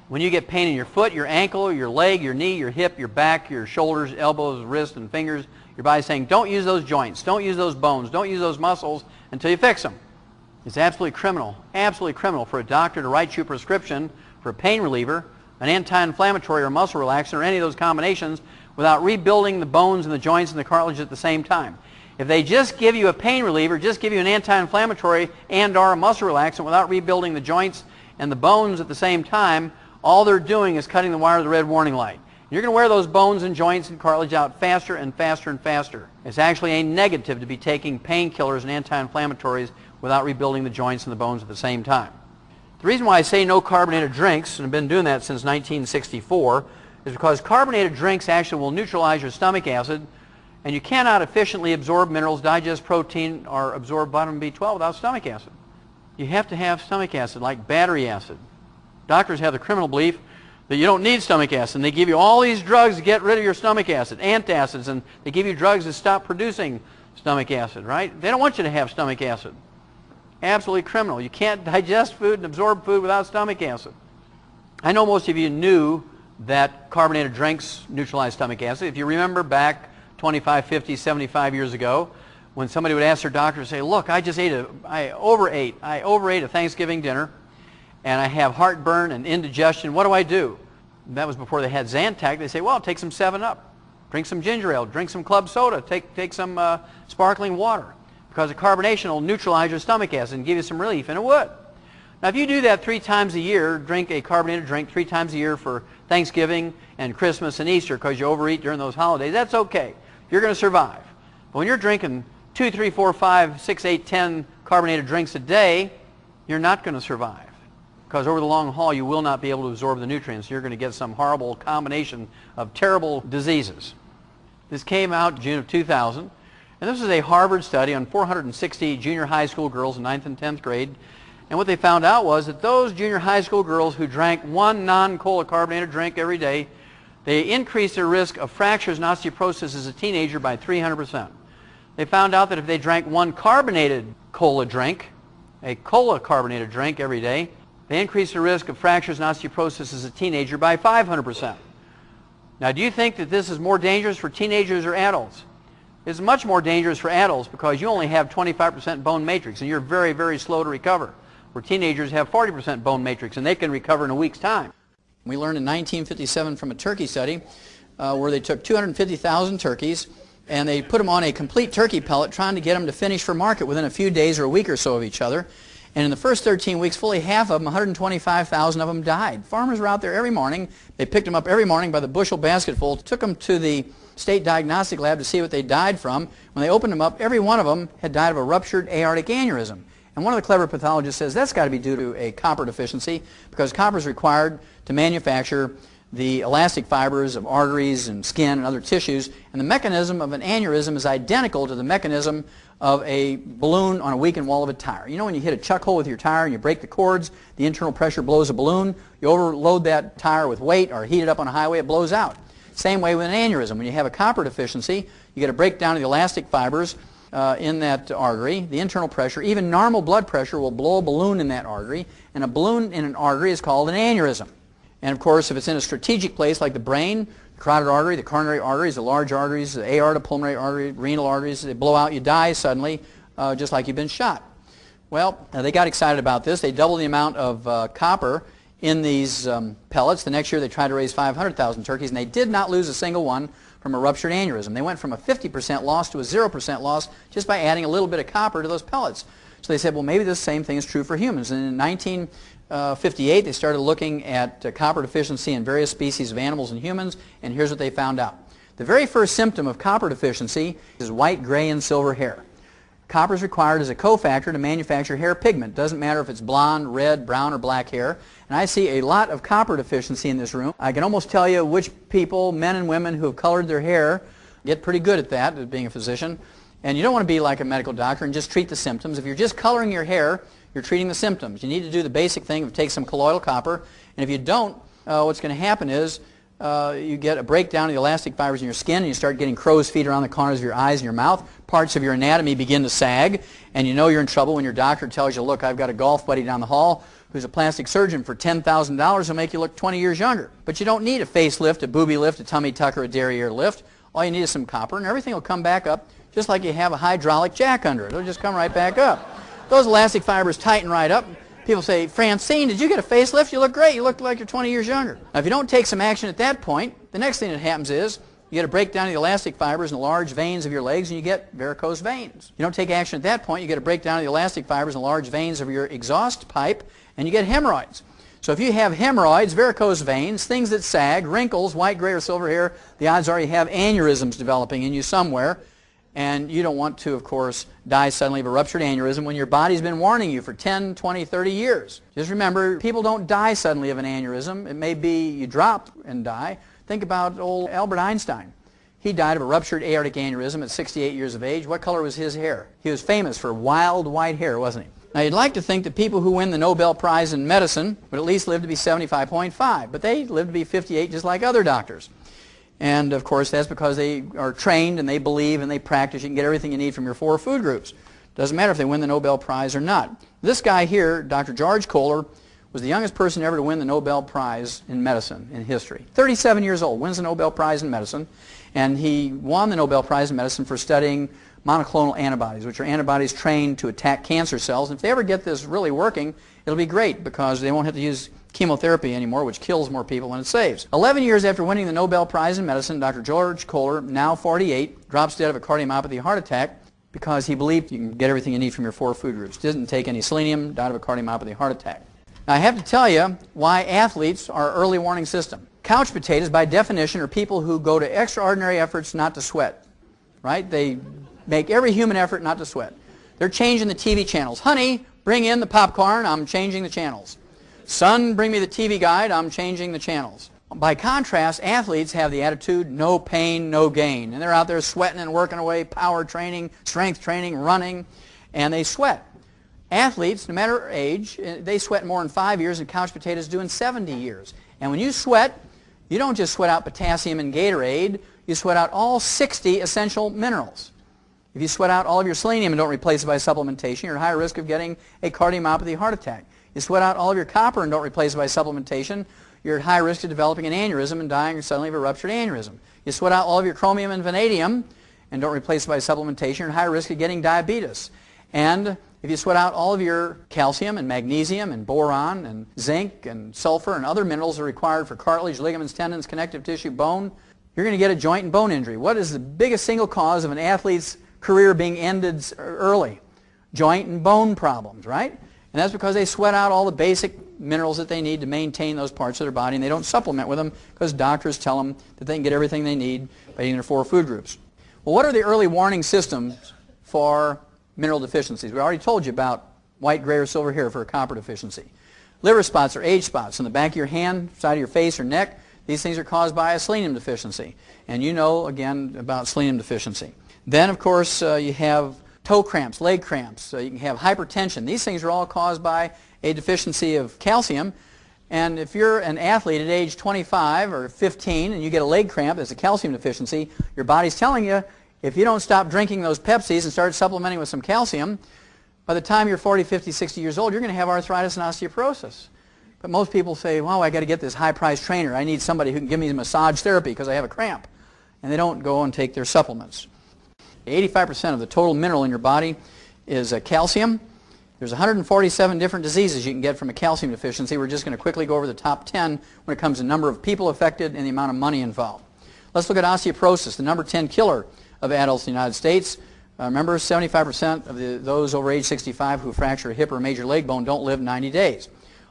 When you get pain in your foot, your ankle, your leg, your knee, your hip, your back, your shoulders, elbows, wrists, and fingers, your body's saying, don't use those joints, don't use those bones, don't use those muscles until you fix them. It's absolutely criminal for a doctor to write you a prescription for a pain reliever, an anti-inflammatory or muscle relaxant, or any of those combinations without rebuilding the bones and the joints and the cartilage at the same time. If they just give you a pain reliever, just give you an anti-inflammatory and or a muscle relaxant without rebuilding the joints and the bones at the same time, all they're doing is cutting the wire of the red warning light. You're going to wear those bones and joints and cartilage out faster and faster and faster. It's actually a negative to be taking painkillers and anti-inflammatories without rebuilding the joints and the bones at the same time. The reason why I say no carbonated drinks, and I've been doing that since 1964, is because carbonated drinks actually will neutralize your stomach acid, and you cannot efficiently absorb minerals, digest protein, or absorb vitamin B12 without stomach acid. You have to have stomach acid, like battery acid. Doctors have the criminal belief that you don't need stomach acid, and they give you all these drugs to get rid of your stomach acid, antacids, and they give you drugs to stop producing stomach acid, right? They don't want you to have stomach acid. Absolutely criminal. You can't digest food and absorb food without stomach acid. I know most of you knew that carbonated drinks neutralize stomach acid. If you remember back 25, 50, 75 years ago, when somebody would ask their doctor to say, look, I overate a Thanksgiving dinner, and I have heartburn and indigestion, what do I do? And that was before they had Zantac. They say, well, take some 7-Up, drink some ginger ale, drink some club soda, take some sparkling water, because the carbonation will neutralize your stomach acid and give you some relief, and it would. Now, if you do that 3 times a year, drink a carbonated drink 3 times a year for Thanksgiving and Christmas and Easter because you overeat during those holidays, that's okay. You're going to survive. But when you're drinking 2, 3, 4, 5, 6, 8, 10 carbonated drinks a day, you're not going to survive. Because over the long haul, you will not be able to absorb the nutrients. You're going to get some horrible combination of terrible diseases. This came out June of 2000. And this is a Harvard study on 460 junior high school girls in 9th and 10th grade. And what they found out was that those junior high school girls who drank 1 non-cola carbonated drink every day, they increased their risk of fractures and osteoporosis as a teenager by 300%. They found out that if they drank 1 carbonated cola drink, a cola carbonated drink every day, they increased the risk of fractures and osteoporosis as a teenager by 500%. Now, do you think that this is more dangerous for teenagers or adults? It's much more dangerous for adults because you only have 25% bone matrix, and you're very, very slow to recover, where teenagers have 40% bone matrix, and they can recover in a week's time. We learned in 1957 from a turkey study where they took 250,000 turkeys, and they put them on a complete turkey pellet, trying to get them to finish for market within a few days or a week or so of each other. And in the first 13 weeks, fully half of them, 125,000 of them, died. Farmers were out there every morning. They picked them up every morning by the bushel basketful, took them to the state diagnostic lab to see what they died from. When they opened them up, every one of them had died of a ruptured aortic aneurysm. And one of the clever pathologists says that's got to be due to a copper deficiency, because copper is required to manufacture the elastic fibers of arteries and skin and other tissues, and the mechanism of an aneurysm is identical to the mechanism of a balloon on a weakened wall of a tire. You know when you hit a chuck hole with your tire and you break the cords, the internal pressure blows a balloon, you overload that tire with weight or heat it up on a highway, it blows out. Same way with an aneurysm. When you have a copper deficiency, you get a breakdown of the elastic fibers in that artery, the internal pressure, even normal blood pressure will blow a balloon in that artery, and a balloon in an artery is called an aneurysm. And of course, if it's in a strategic place like the brain, the carotid artery, the coronary arteries, the large arteries, the aorta, pulmonary artery, renal arteries, they blow out, you die suddenly, just like you've been shot. Well, they got excited about this. They doubled the amount of copper in these pellets. The next year they tried to raise 500,000 turkeys, and they did not lose a single one from a ruptured aneurysm. They went from a 50% loss to a 0% loss just by adding a little bit of copper to those pellets. So they said, well, maybe this same thing is true for humans. And in 1958, they started looking at copper deficiency in various species of animals and humans, and here's what they found out. The very first symptom of copper deficiency is white, gray, and silver hair. Copper is required as a cofactor to manufacture hair pigment. Doesn't matter if it's blonde, red, brown, or black hair. And I see a lot of copper deficiency in this room. I can almost tell you which people, men and women who have colored their hair, get pretty good at that, as being a physician. And you don't want to be like a medical doctor and just treat the symptoms. If you're just coloring your hair, you're treating the symptoms. You need to do the basic thing of take some colloidal copper. And if you don't, what's going to happen is you get a breakdown of the elastic fibers in your skin, and you start getting crow's feet around the corners of your eyes and your mouth. Parts of your anatomy begin to sag, and you know you're in trouble when your doctor tells you, look, I've got a golf buddy down the hall who's a plastic surgeon for $10,000 who'll make you look 20 years younger. But you don't need a facelift, a booby lift, a tummy tuck, or a derriere lift. All you need is some copper, and everything will come back up just like you have a hydraulic jack under it. It'll just come right back up. Those elastic fibers tighten right up. People say, Francine, did you get a facelift? You look great. You look like you're 20 years younger. Now, if you don't take some action at that point, the next thing that happens is you get a breakdown of the elastic fibers in the large veins of your legs, and you get varicose veins. You don't take action at that point, you get a breakdown of the elastic fibers in the large veins of your exhaust pipe, and you get hemorrhoids. So if you have hemorrhoids, varicose veins, things that sag, wrinkles, white, gray, or silver hair, the odds are you have aneurysms developing in you somewhere. And you don't want to, of course, die suddenly of a ruptured aneurysm when your body's been warning you for 10, 20, 30 years. Just remember, people don't die suddenly of an aneurysm. It may be you drop and die. Think about old Albert Einstein. He died of a ruptured aortic aneurysm at 68 years of age. What color was his hair? He was famous for wild white hair, wasn't he? Now, you'd like to think that people who win the Nobel Prize in medicine would at least live to be 75.5, but they live to be 58 just like other doctors. And, of course, that's because they are trained and they believe and they practice. You can get everything you need from your 4 food groups. Doesn't matter if they win the Nobel Prize or not. This guy here, Dr. George Kohler, was the youngest person ever to win the Nobel Prize in medicine in history. 37 years old, wins the Nobel Prize in medicine. And he won the Nobel Prize in medicine for studying monoclonal antibodies, which are antibodies trained to attack cancer cells. And if they ever get this really working, it'll be great because they won't have to use chemotherapy anymore, which kills more people than it saves. 11 years after winning the Nobel Prize in medicine, Dr. George Kohler, now 48, drops dead of a cardiomyopathy heart attack because he believed you can get everything you need from your 4 food groups. Didn't take any selenium, died of a cardiomyopathy heart attack. Now, I have to tell you why athletes are early warning system. Couch potatoes, by definition, are people who go to extraordinary efforts not to sweat. Right? They make every human effort not to sweat. They're changing the TV channels. Honey, bring in the popcorn. I'm changing the channels. Son, bring me the TV guide. I'm changing the channels. By contrast, athletes have the attitude, no pain, no gain. And they're out there sweating and working away, power training, strength training, running, and they sweat. Athletes, no matter age, they sweat more in 5 years than couch potatoes do in 70 years. And when you sweat, you don't just sweat out potassium and Gatorade, you sweat out all 60 essential minerals. If you sweat out all of your selenium and don't replace it by supplementation, you're at higher risk of getting a cardiomyopathy heart attack. You sweat out all of your copper and don't replace it by supplementation, you're at high risk of developing an aneurysm and dying suddenly of a ruptured aneurysm. You sweat out all of your chromium and vanadium and don't replace it by supplementation, you're at high risk of getting diabetes. And if you sweat out all of your calcium and magnesium and boron and zinc and sulfur and other minerals that are required for cartilage, ligaments, tendons, connective tissue, bone, you're going to get a joint and bone injury. What is the biggest single cause of an athlete's career being ended early? Joint and bone problems, right? And that's because they sweat out all the basic minerals that they need to maintain those parts of their body, and they don't supplement with them because doctors tell them that they can get everything they need by eating their 4 food groups. Well, what are the early warning systems for mineral deficiencies? We already told you about white, gray, or silver hair for a copper deficiency. Liver spots or age spots on the back of your hand, side of your face, or neck. These things are caused by a selenium deficiency. And you know, again, about selenium deficiency. Then, of course, you have toe cramps, leg cramps. You can have hypertension. These things are all caused by a deficiency of calcium. And if you're an athlete at age 25 or 15 and you get a leg cramp, it's a calcium deficiency, your body's telling you, if you don't stop drinking those Pepsis and start supplementing with some calcium, by the time you're 40, 50, 60 years old, you're going to have arthritis and osteoporosis. But most people say, well, I got to get this high-priced trainer. I need somebody who can give me massage therapy because I have a cramp. And they don't go and take their supplements. 85% of the total mineral in your body is calcium. There's 147 different diseases you can get from a calcium deficiency. We're just going to quickly go over the top 10 when it comes to number of people affected and the amount of money involved. Let's look at osteoporosis, the number 10 killer of adults in the United States. Remember, 75% of those over age 65 who fracture a hip or a major leg bone don't live 90 days.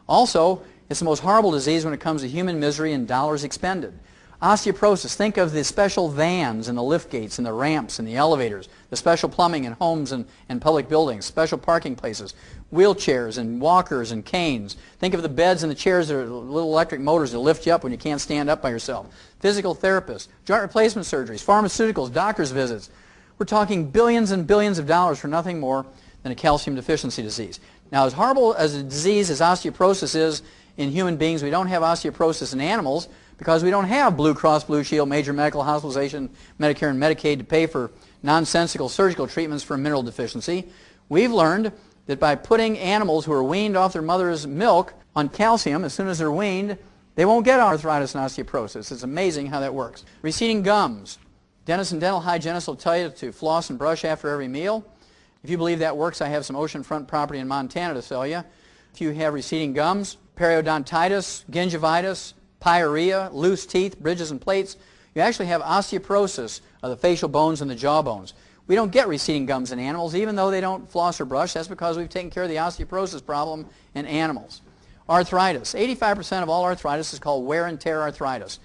Also, it's the most horrible disease when it comes to human misery and dollars expended. Osteoporosis, think of the special vans and the lift gates and the ramps and the elevators, the special plumbing in homes and public buildings, special parking places, wheelchairs and walkers and canes. Think of the beds and the chairs that are little electric motors that lift you up when you can't stand up by yourself. Physical therapists, joint replacement surgeries, pharmaceuticals, doctor's visits. We're talking billions and billions of dollars for nothing more than a calcium deficiency disease. Now, as horrible as a disease as osteoporosis is in human beings, we don't have osteoporosis in animals because we don't have Blue Cross Blue Shield, major medical hospitalization, Medicare and Medicaid to pay for nonsensical surgical treatments for mineral deficiency. We've learned that by putting animals who are weaned off their mother's milk on calcium, as soon as they're weaned, they won't get arthritis and osteoporosis. It's amazing how that works. Receding gums. Dentists and dental hygienists will tell you to floss and brush after every meal. If you believe that works, I have some oceanfront property in Montana to sell you. If you have receding gums, periodontitis, gingivitis, pyorrhea, loose teeth, bridges and plates, you actually have osteoporosis of the facial bones and the jaw bones. We don't get receding gums in animals, even though they don't floss or brush. That's because we've taken care of the osteoporosis problem in animals. Arthritis. 85% of all arthritis is called wear and tear arthritis.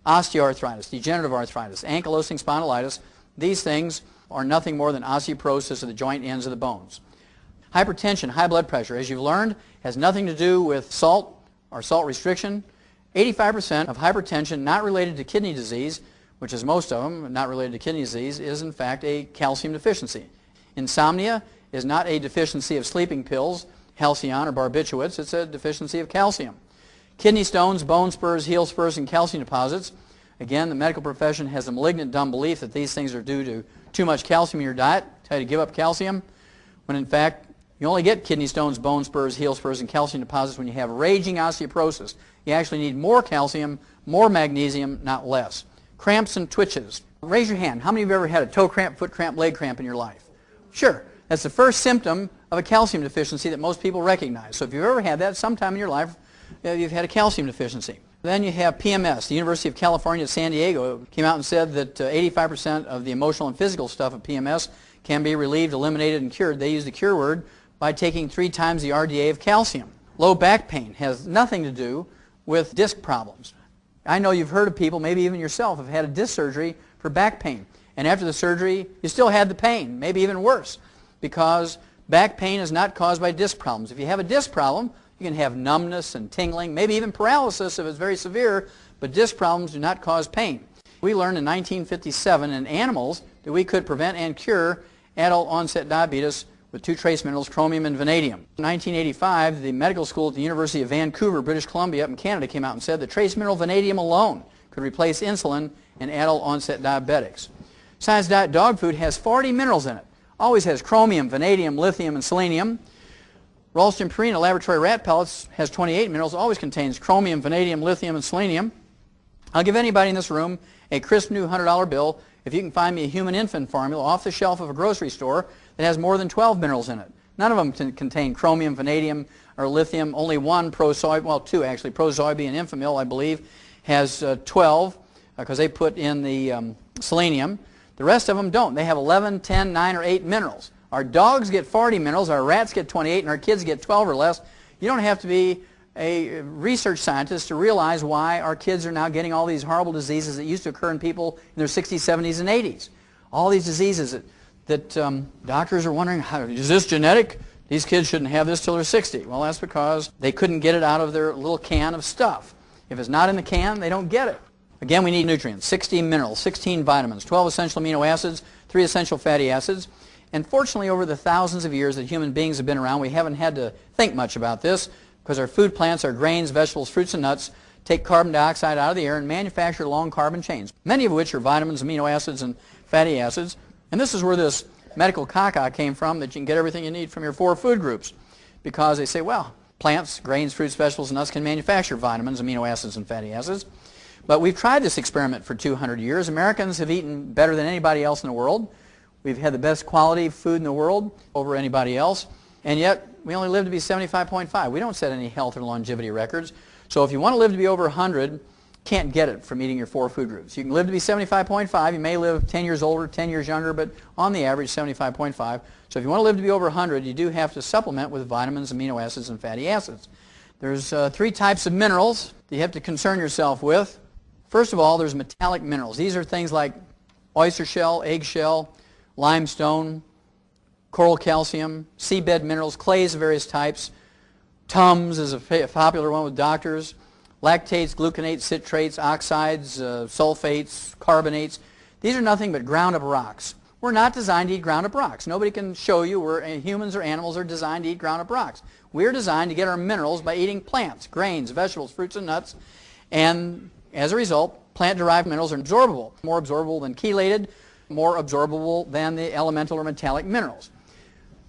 Osteoarthritis, degenerative arthritis, ankylosing spondylitis. These things are nothing more than osteoporosis of the joint ends of the bones. Hypertension, high blood pressure, as you've learned, has nothing to do with salt or salt restriction. 85% of hypertension not related to kidney disease, which is most of them, not related to kidney disease, is in fact a calcium deficiency. Insomnia is not a deficiency of sleeping pills, Halcion or barbiturates, it's a deficiency of calcium. Kidney stones, bone spurs, heel spurs, and calcium deposits. Again, the medical profession has a malignant dumb belief that these things are due to too much calcium in your diet, tell you to give up calcium, when in fact you only get kidney stones, bone spurs, heel spurs, and calcium deposits when you have raging osteoporosis. You actually need more calcium, more magnesium, not less. Cramps and twitches. Raise your hand. How many of you ever had a toe cramp, foot cramp, leg cramp in your life? Sure. That's the first symptom of a calcium deficiency that most people recognize. So if you've ever had that sometime in your life, you've had a calcium deficiency. Then you have PMS. The University of California at San Diego came out and said that 85% of the emotional and physical stuff of PMS can be relieved, eliminated, and cured. They use the cure word by taking 3 times the RDA of calcium. Low back pain has nothing to do with disc problems. I know you've heard of people, maybe even yourself, have had a disc surgery for back pain. And after the surgery, you still had the pain, maybe even worse, because back pain is not caused by disc problems. If you have a disc problem, you can have numbness and tingling, maybe even paralysis if it's very severe, but disc problems do not cause pain. We learned in 1957 in animals that we could prevent and cure adult onset diabetes with 2 trace minerals, chromium and vanadium. In 1985, the medical school at the University of Vancouver, British Columbia, up in Canada, came out and said that trace mineral vanadium alone could replace insulin in adult onset diabetics. Science Diet dog food has 40 minerals in it. Always has chromium, vanadium, lithium, and selenium. Ralston Purina laboratory rat pellets has 28 minerals, always contains chromium, vanadium, lithium, and selenium. I'll give anybody in this room a crisp new $100 bill if you can find me a human infant formula off the shelf of a grocery store that has more than 12 minerals in it. None of them contain chromium, vanadium, or lithium. Only one, well, 2 actually, Prosoybe and Infamil, I believe, has 12. because they put in the selenium. The rest of them don't. They have 11, 10, 9, or 8 minerals. Our dogs get 40 minerals, our rats get 28, and our kids get 12 or less. You don't have to be a research scientist to realize why our kids are now getting all these horrible diseases that used to occur in people in their 60s, 70s, and 80s. All these diseases that doctors are wondering, is this genetic? These kids shouldn't have this till they're 60. Well, that's because they couldn't get it out of their little can of stuff. If it's not in the can, they don't get it. Again, we need nutrients, 16 minerals, 16 vitamins, 12 essential amino acids, 3 essential fatty acids. And fortunately, over the thousands of years that human beings have been around, we haven't had to think much about this because our food plants, our grains, vegetables, fruits, and nuts take carbon dioxide out of the air and manufacture long carbon chains, many of which are vitamins, amino acids, and fatty acids. And this is where this medical caca came from, that you can get everything you need from your 4 food groups, because they say, well, plants, grains, fruits, vegetables, and nuts can manufacture vitamins, amino acids, and fatty acids. But we've tried this experiment for 200 years. Americans have eaten better than anybody else in the world. We've had the best quality food in the world over anybody else, and yet we only live to be 75.5. We don't set any health or longevity records. So if you want to live to be over 100, can't get it from eating your 4 food groups. You can live to be 75.5. You may live 10 years older, 10 years younger, but on the average, 75.5. So if you want to live to be over 100, you do have to supplement with vitamins, amino acids, and fatty acids. There's 3 types of minerals that you have to concern yourself with. First of all, there's metallic minerals. These are things like oyster shell, eggshell, limestone, coral calcium, seabed minerals, clays of various types. Tums is a popular one with doctors. Lactates, gluconates, citrates, oxides, sulfates, carbonates. These are nothing but ground-up rocks. We're not designed to eat ground-up rocks. Nobody can show you where humans or animals are designed to eat ground-up rocks. We're designed to get our minerals by eating plants, grains, vegetables, fruits, and nuts. And as a result, plant-derived minerals are absorbable, more absorbable than chelated, more absorbable than the elemental or metallic minerals.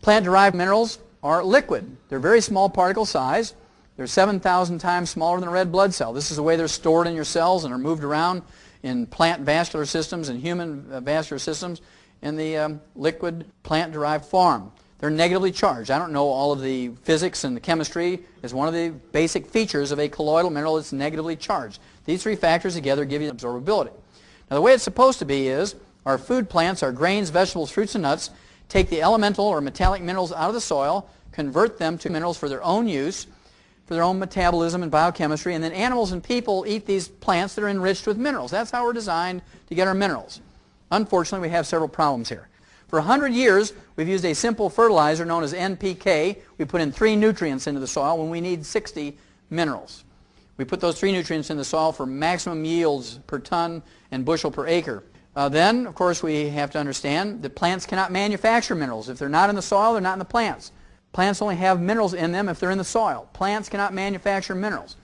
Plant-derived minerals are liquid. They're very small particle size. They're 7,000 times smaller than a red blood cell. This is the way they're stored in your cells and are moved around in plant vascular systems and human vascular systems in the liquid plant-derived form. They're negatively charged. I don't know all of the physics and the chemistry. It's one of the basic features of a colloidal mineral that's negatively charged. These 3 factors together give you absorbability. Now the way it's supposed to be is our food plants, our grains, vegetables, fruits, and nuts take the elemental or metallic minerals out of the soil, convert them to minerals for their own use, for their own metabolism and biochemistry, and then animals and people eat these plants that are enriched with minerals. That's how we're designed to get our minerals. Unfortunately, we have several problems here. For 100 years, we've used a simple fertilizer known as NPK. We put in 3 nutrients into the soil when we need 60 minerals. We put those 3 nutrients in the soil for maximum yields per ton and bushel per acre. Then, of course, we have to understand that plants cannot manufacture minerals. If they're not in the soil, they're not in the plants. Plants only have minerals in them if they're in the soil. Plants cannot manufacture minerals.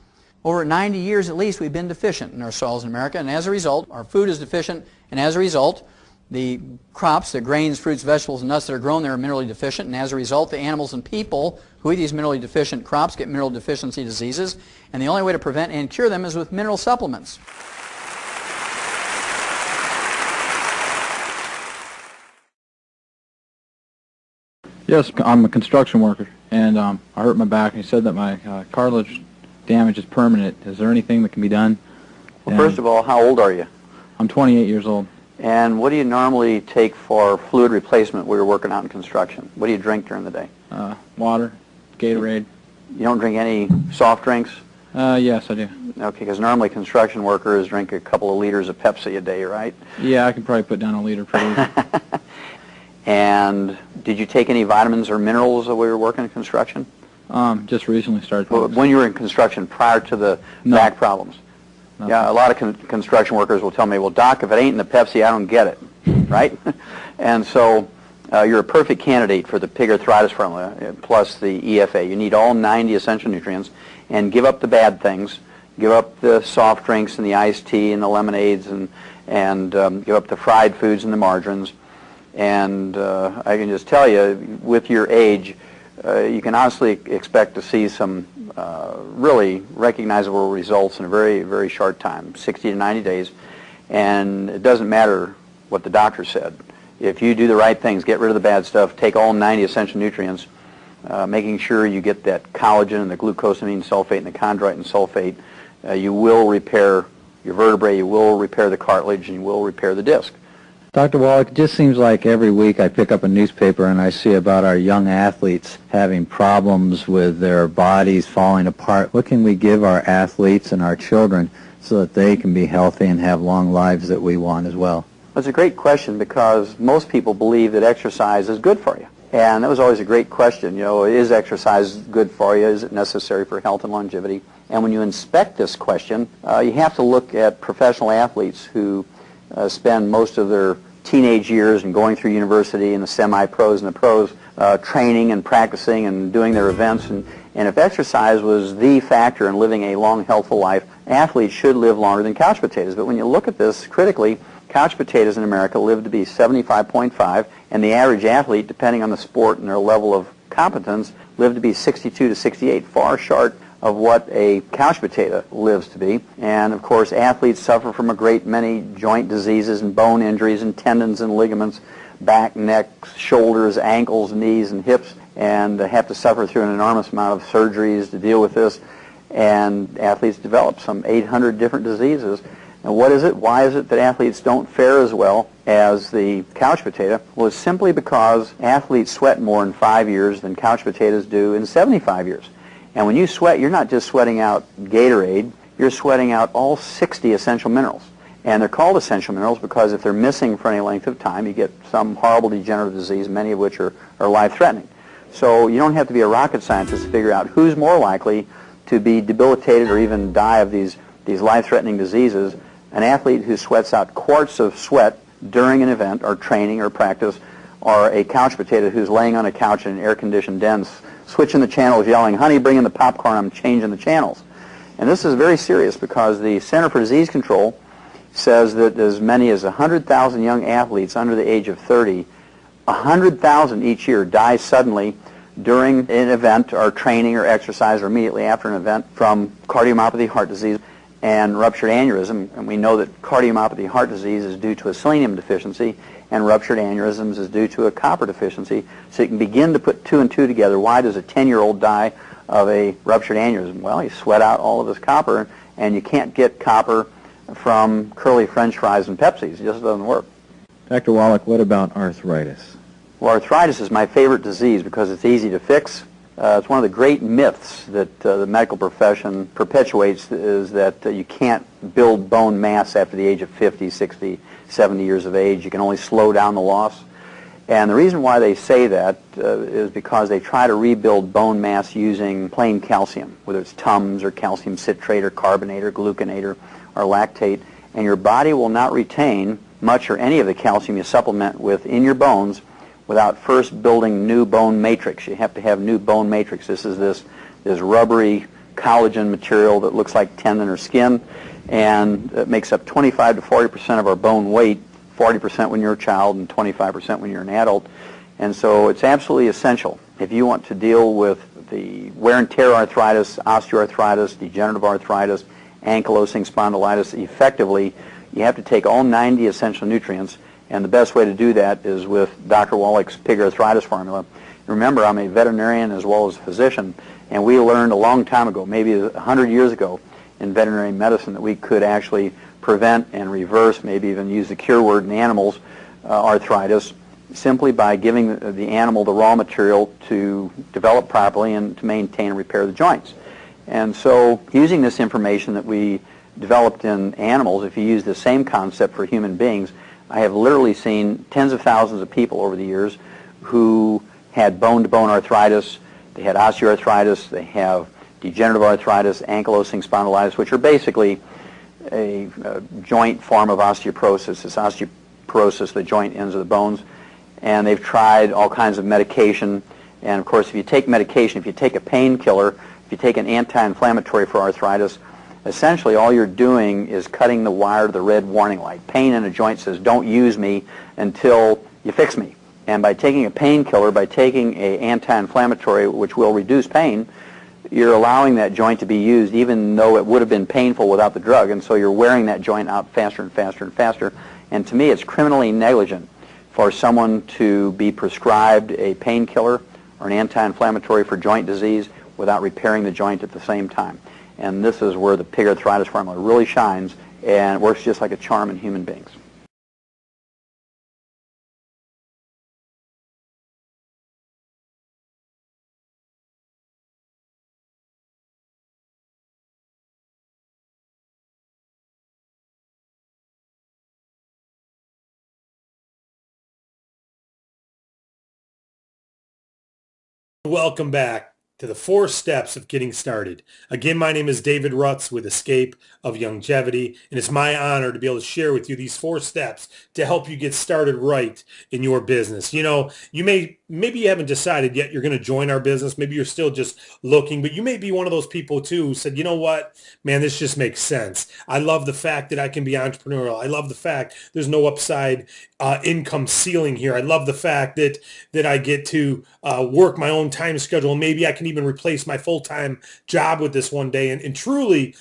Over 90 years at least, we've been deficient in our soils in America, and as a result, our food is deficient, and as a result, the crops, the grains, fruits, vegetables, and nuts that are grown there are minerally deficient, and as a result, the animals and people who eat these minerally deficient crops get mineral deficiency diseases, and the only way to prevent and cure them is with mineral supplements. Yes, I'm a construction worker, and I hurt my back, and he said that my cartilage damage is permanent. Is there anything that can be done? Well, first of all, how old are you? I'm 28 years old. And what do you normally take for fluid replacement when you're working out in construction? What do you drink during the day? Water, Gatorade. You don't drink any soft drinks? Yes, I do. Okay, because normally construction workers drink a couple of liters of Pepsi a day, right? Yeah, I can probably put down a liter pretty easy. And did you take any vitamins or minerals while you were working in construction? Just recently started. Well, when you were in construction prior to the back problems? Nothing. Yeah, a lot of construction workers will tell me, well, Doc, if it ain't in the Pepsi, I don't get it, right? And so you're a perfect candidate for the pig arthritis formula plus the EFA. You need all 90 essential nutrients, and give up the bad things. Give up the soft drinks and the iced tea and the lemonades, and give up the fried foods and the margarines. And I can just tell you, with your age, you can honestly expect to see some really recognizable results in a very, very short time, 60 to 90 days. And it doesn't matter what the doctor said. If you do the right things, get rid of the bad stuff, take all 90 essential nutrients, making sure you get that collagen and the glucosamine sulfate and the chondroitin sulfate, you will repair your vertebrae, you will repair the cartilage, and you will repair the disc. Dr. Wallach, it just seems like every week I pick up a newspaper and I see about our young athletes having problems with their bodies falling apart. What can we give our athletes and our children so that they can be healthy and have long lives that we want as well? That's a great question, because most people believe that exercise is good for you. And that was always a great question. You know, is exercise good for you? Is it necessary for health and longevity? And when you inspect this question, you have to look at professional athletes who spend most of their teenage years and going through university and the semi-pros and the pros training and practicing and doing their events. And if exercise was the factor in living a long, healthful life, athletes should live longer than couch potatoes. But when you look at this critically, couch potatoes in America live to be 75.5, and the average athlete, depending on the sport and their level of competence, live to be 62 to 68, far short of what a couch potato lives to be. And of course, athletes suffer from a great many joint diseases and bone injuries and tendons and ligaments, back, neck, shoulders, ankles, knees, and hips, and have to suffer through an enormous amount of surgeries to deal with this. And athletes develop some 800 different diseases. And what is it? Why is it that athletes don't fare as well as the couch potato? Well, it's simply because athletes sweat more in 5 years than couch potatoes do in 75 years. And when you sweat, you're not just sweating out Gatorade, you're sweating out all 60 essential minerals. And they're called essential minerals because if they're missing for any length of time, you get some horrible degenerative disease, many of which are life-threatening. So you don't have to be a rocket scientist to figure out who's more likely to be debilitated or even die of these life-threatening diseases. An athlete who sweats out quarts of sweat during an event or training or practice, or a couch potato who's laying on a couch in an air-conditioned den, switching the channels, yelling, "Honey, bring in the popcorn, I'm changing the channels." And this is very serious because the Center for Disease Control says that as many as 100,000 young athletes under the age of 30, 100,000 each year die suddenly during an event or training or exercise or immediately after an event from cardiomyopathy, heart disease, and ruptured aneurysm. And we know that cardiomyopathy, heart disease is due to a selenium deficiency, and ruptured aneurysms is due to a copper deficiency. So you can begin to put two and two together. Why does a 10-year-old die of a ruptured aneurysm? Well, he sweat out all of his copper, and you can't get copper from curly French fries and Pepsis. It just doesn't work. Dr. Wallach, what about arthritis? Well, arthritis is my favorite disease because it's easy to fix. It's one of the great myths that the medical profession perpetuates, is that you can't build bone mass after the age of 50, 60, 70 years of age. You can only slow down the loss. And the reason why they say that is because they try to rebuild bone mass using plain calcium, whether it's Tums or calcium citrate or carbonate or gluconate or lactate, and your body will not retain much or any of the calcium you supplement with in your bones without first building new bone matrix. You have to have new bone matrix. This is this rubbery collagen material that looks like tendon or skin, and it makes up 25 to 40% of our bone weight, 40% when you're a child and 25% when you're an adult. And so it's absolutely essential if you want to deal with the wear and tear arthritis, osteoarthritis, degenerative arthritis, ankylosing spondylitis effectively. You have to take all 90 essential nutrients, and the best way to do that is with Dr. Wallach's pig arthritis formula. Remember, I'm a veterinarian as well as a physician, and we learned a long time ago, maybe 100 years ago, in veterinary medicine, that we could actually prevent and reverse, maybe even use the cure word in animals, arthritis, simply by giving the animal the raw material to develop properly and to maintain and repair the joints. And so using this information that we developed in animals, if you use the same concept for human beings, I have literally seen tens of thousands of people over the years who had bone-to-bone arthritis, they had osteoarthritis, they have degenerative arthritis, ankylosing spondylitis, which are basically a joint form of osteoporosis. It's osteoporosis, the joint ends of the bones. And they've tried all kinds of medication. And of course, if you take medication, if you take a painkiller, if you take an anti-inflammatory for arthritis, essentially all you're doing is cutting the wire to the red warning light. Pain in a joint says, don't use me until you fix me. And by taking a painkiller, by taking an anti-inflammatory, which will reduce pain, you're allowing that joint to be used even though it would have been painful without the drug. And so you're wearing that joint out faster and faster and faster. And to me, it's criminally negligent for someone to be prescribed a painkiller or an anti-inflammatory for joint disease without repairing the joint at the same time. And this is where the pig arthritis formula really shines and it works just like a charm in human beings. Welcome back to the 4 steps of getting started. Again, my name is David Rutz with Escape of Longevity, and it's my honor to be able to share with you these 4 steps to help you get started right in your business. You know, maybe you haven't decided yet you're going to join our business. Maybe you're still just looking, but you may be one of those people too who said, you know what, man, this just makes sense. I love the fact that I can be entrepreneurial. I love the fact there's no upside income ceiling here. I love the fact that I get to work my own time schedule. Maybe I can even replace my full-time job with this one day and truly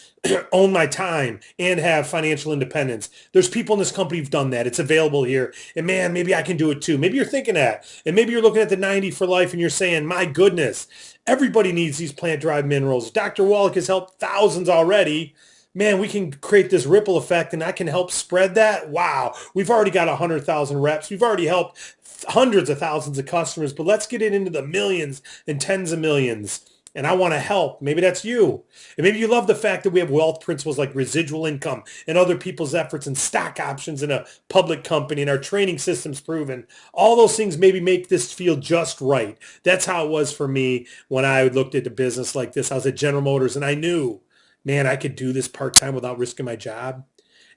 own my time and have financial independence. There's people in this company who've done that. It's available here. And man, maybe I can do it too. Maybe you're thinking that. And maybe you're looking at the 90 for life and you're saying, my goodness, everybody needs these plant-derived minerals. Dr. Wallach has helped thousands already. Man, we can create this ripple effect and I can help spread that. Wow. We've already got 100,000 reps. We've already helped hundreds of thousands of customers, but let's get it into the millions and tens of millions. And I want to help. Maybe that's you. And maybe you love the fact that we have wealth principles like residual income and other people's efforts and stock options in a public company and our training system's proven. All those things maybe make this feel just right. That's how it was for me when I looked at a business like this. I was at General Motors and I knew, man, I could do this part-time without risking my job.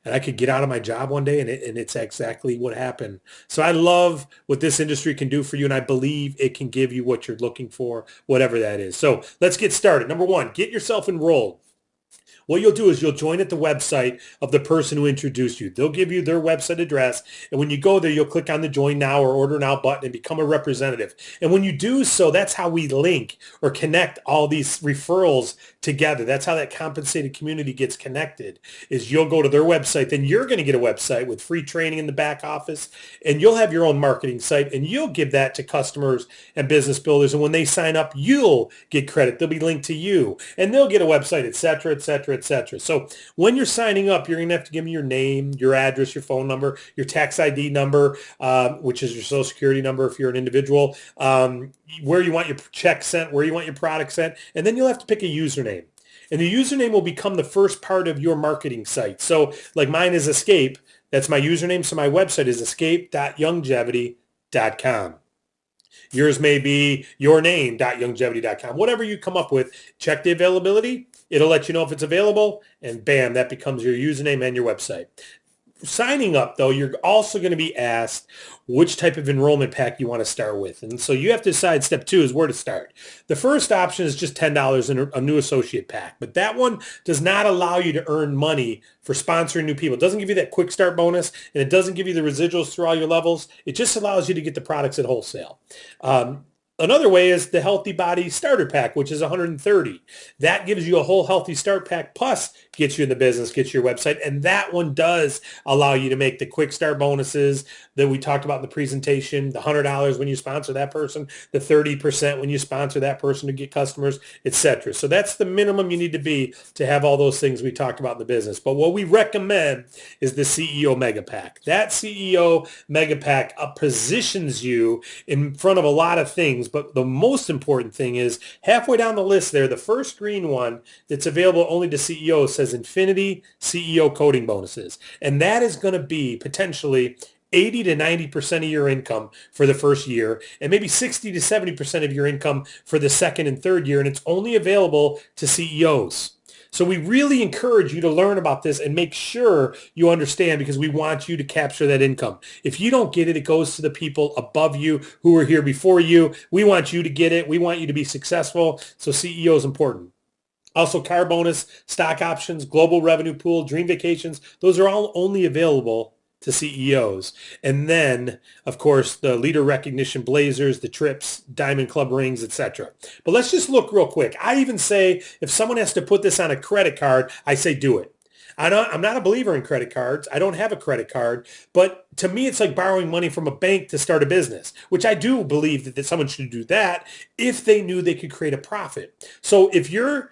And I could get out of my job one day, and it's exactly what happened. So I love what this industry can do for you, and I believe it can give you what you're looking for, whatever that is. So let's get started. Number 1, get yourself enrolled. What you'll do is you'll join at the website of the person who introduced you. They'll give you their website address, and when you go there, you'll click on the Join Now or Order Now button and become a representative. And when you do so, that's how we link or connect all these referrals together. That's how that compensated community gets connected, is you'll go to their website, then you're going to get a website with free training in the back office, and you'll have your own marketing site, and you'll give that to customers and business builders. And when they sign up, you'll get credit. They'll be linked to you, and they'll get a website, et cetera, et cetera, et cetera. So when you're signing up, you're going to have to give me your name, your address, your phone number, your tax ID number, which is your social security number if you're an individual, where you want your check sent, where you want your product sent, and then you'll have to pick a username. And the username will become the first part of your marketing site. So like mine is Escape. That's my username. So my website is escape.longevity.com. Yours may be yourname.longevity.com. Whatever you come up with, check the availability. It'll let you know if it's available, and bam, that becomes your username and your website. Signing up, though, you're also going to be asked which type of enrollment pack you want to start with. And so you have to decide, step 2 is where to start. The first option is just $10 in a new associate pack, but that one does not allow you to earn money for sponsoring new people. It doesn't give you that quick start bonus, and it doesn't give you the residuals through all your levels. It just allows you to get the products at wholesale. Another way is the Healthy Body Starter Pack, which is $130. That gives you a whole healthy start pack, plus gets you in the business, gets you your website, and that one does allow you to make the quick start bonuses that we talked about in the presentation, the $100 when you sponsor that person, the 30% when you sponsor that person to get customers, etc. So that's the minimum you need to be to have all those things we talked about in the business. But what we recommend is the CEO Mega Pack. That CEO Mega Pack positions you in front of a lot of things, but the most important thing is halfway down the list there, the first green one that's available only to CEOs says Infinity CEO Coding Bonuses. And that is going to be potentially 80 to 90% of your income for the first year, and maybe 60 to 70% of your income for the second and third year, and it's only available to CEOs. So we really encourage you to learn about this and make sure you understand, because we want you to capture that income. If you don't get it, it goes to the people above you who were here before you. We want you to get it. We want you to be successful. So CEO is important. Also, car bonus, stock options, global revenue pool, dream vacations, those are all only available to CEOs. And then, of course, the leader recognition blazers, the trips, diamond club rings, etc. But let's just look real quick. I even say if someone has to put this on a credit card, I say do it. I'm not a believer in credit cards. I don't have a credit card. But to me, it's like borrowing money from a bank to start a business, which I do believe that someone should do that if they knew they could create a profit. So if you're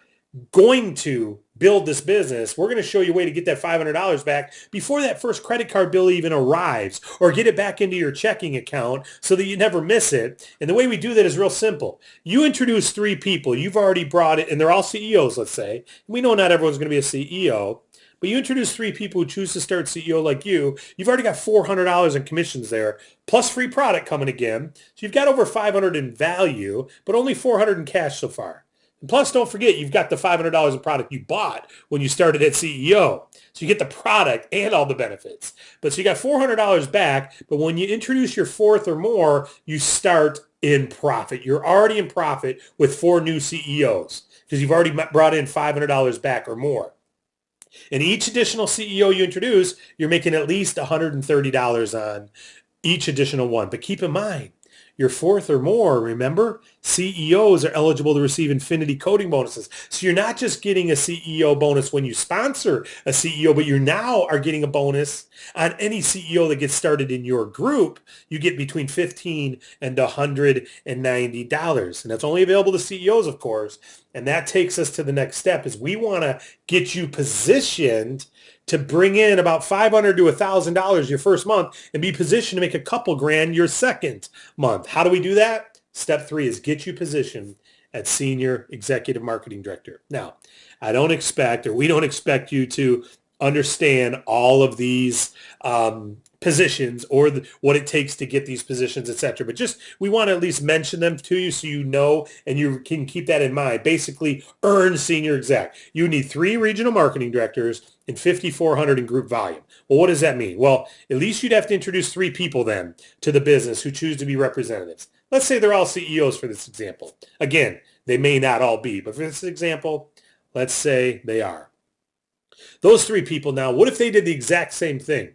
going to build this business, we're going to show you a way to get that $500 back before that first credit card bill even arrives, or get it back into your checking account so that you never miss it. And the way we do that is real simple. You introduce 3 people. You've already brought it, and they're all CEOs, let's say. We know not everyone's going to be a CEO, but you introduce 3 people who choose to start CEO like you. You've already got $400 in commissions there, plus free product coming again. So you've got over $500 in value, but only $400 in cash so far. And plus, don't forget, you've got the $500 in product you bought when you started at CEO. So you get the product and all the benefits. But so you got $400 back, but when you introduce your 4th or more, you start in profit. You're already in profit with 4 new CEOs because you've already brought in $500 back or more. And each additional CEO you introduce, you're making at least $130 on each additional one. But keep in mind, your 4th or more, remember, CEOs are eligible to receive Infinity coding bonuses. So you're not just getting a CEO bonus when you sponsor a CEO, but you now are getting a bonus on any CEO that gets started in your group. You get between $15 and $190. And that's only available to CEOs, of course. And that takes us to the next step is we want to get you positioned to bring in about $500 to $1,000 your first month and be positioned to make a couple grand your second month. How do we do that? Step 3 is get you positioned at Senior Executive Marketing Director. Now, we don't expect you to understand all of these positions or what it takes to get these positions, etc. But just we want to at least mention them to you so you know and you can keep that in mind. Basically, earn senior exec. You need 3 regional marketing directors and 5,400 in group volume. Well, what does that mean? Well, at least you'd have to introduce 3 people then to the business who choose to be representatives. Let's say they're all CEOs for this example. Again, they may not all be, but for this example, let's say they are. Those 3 people now, what if they did the exact same thing?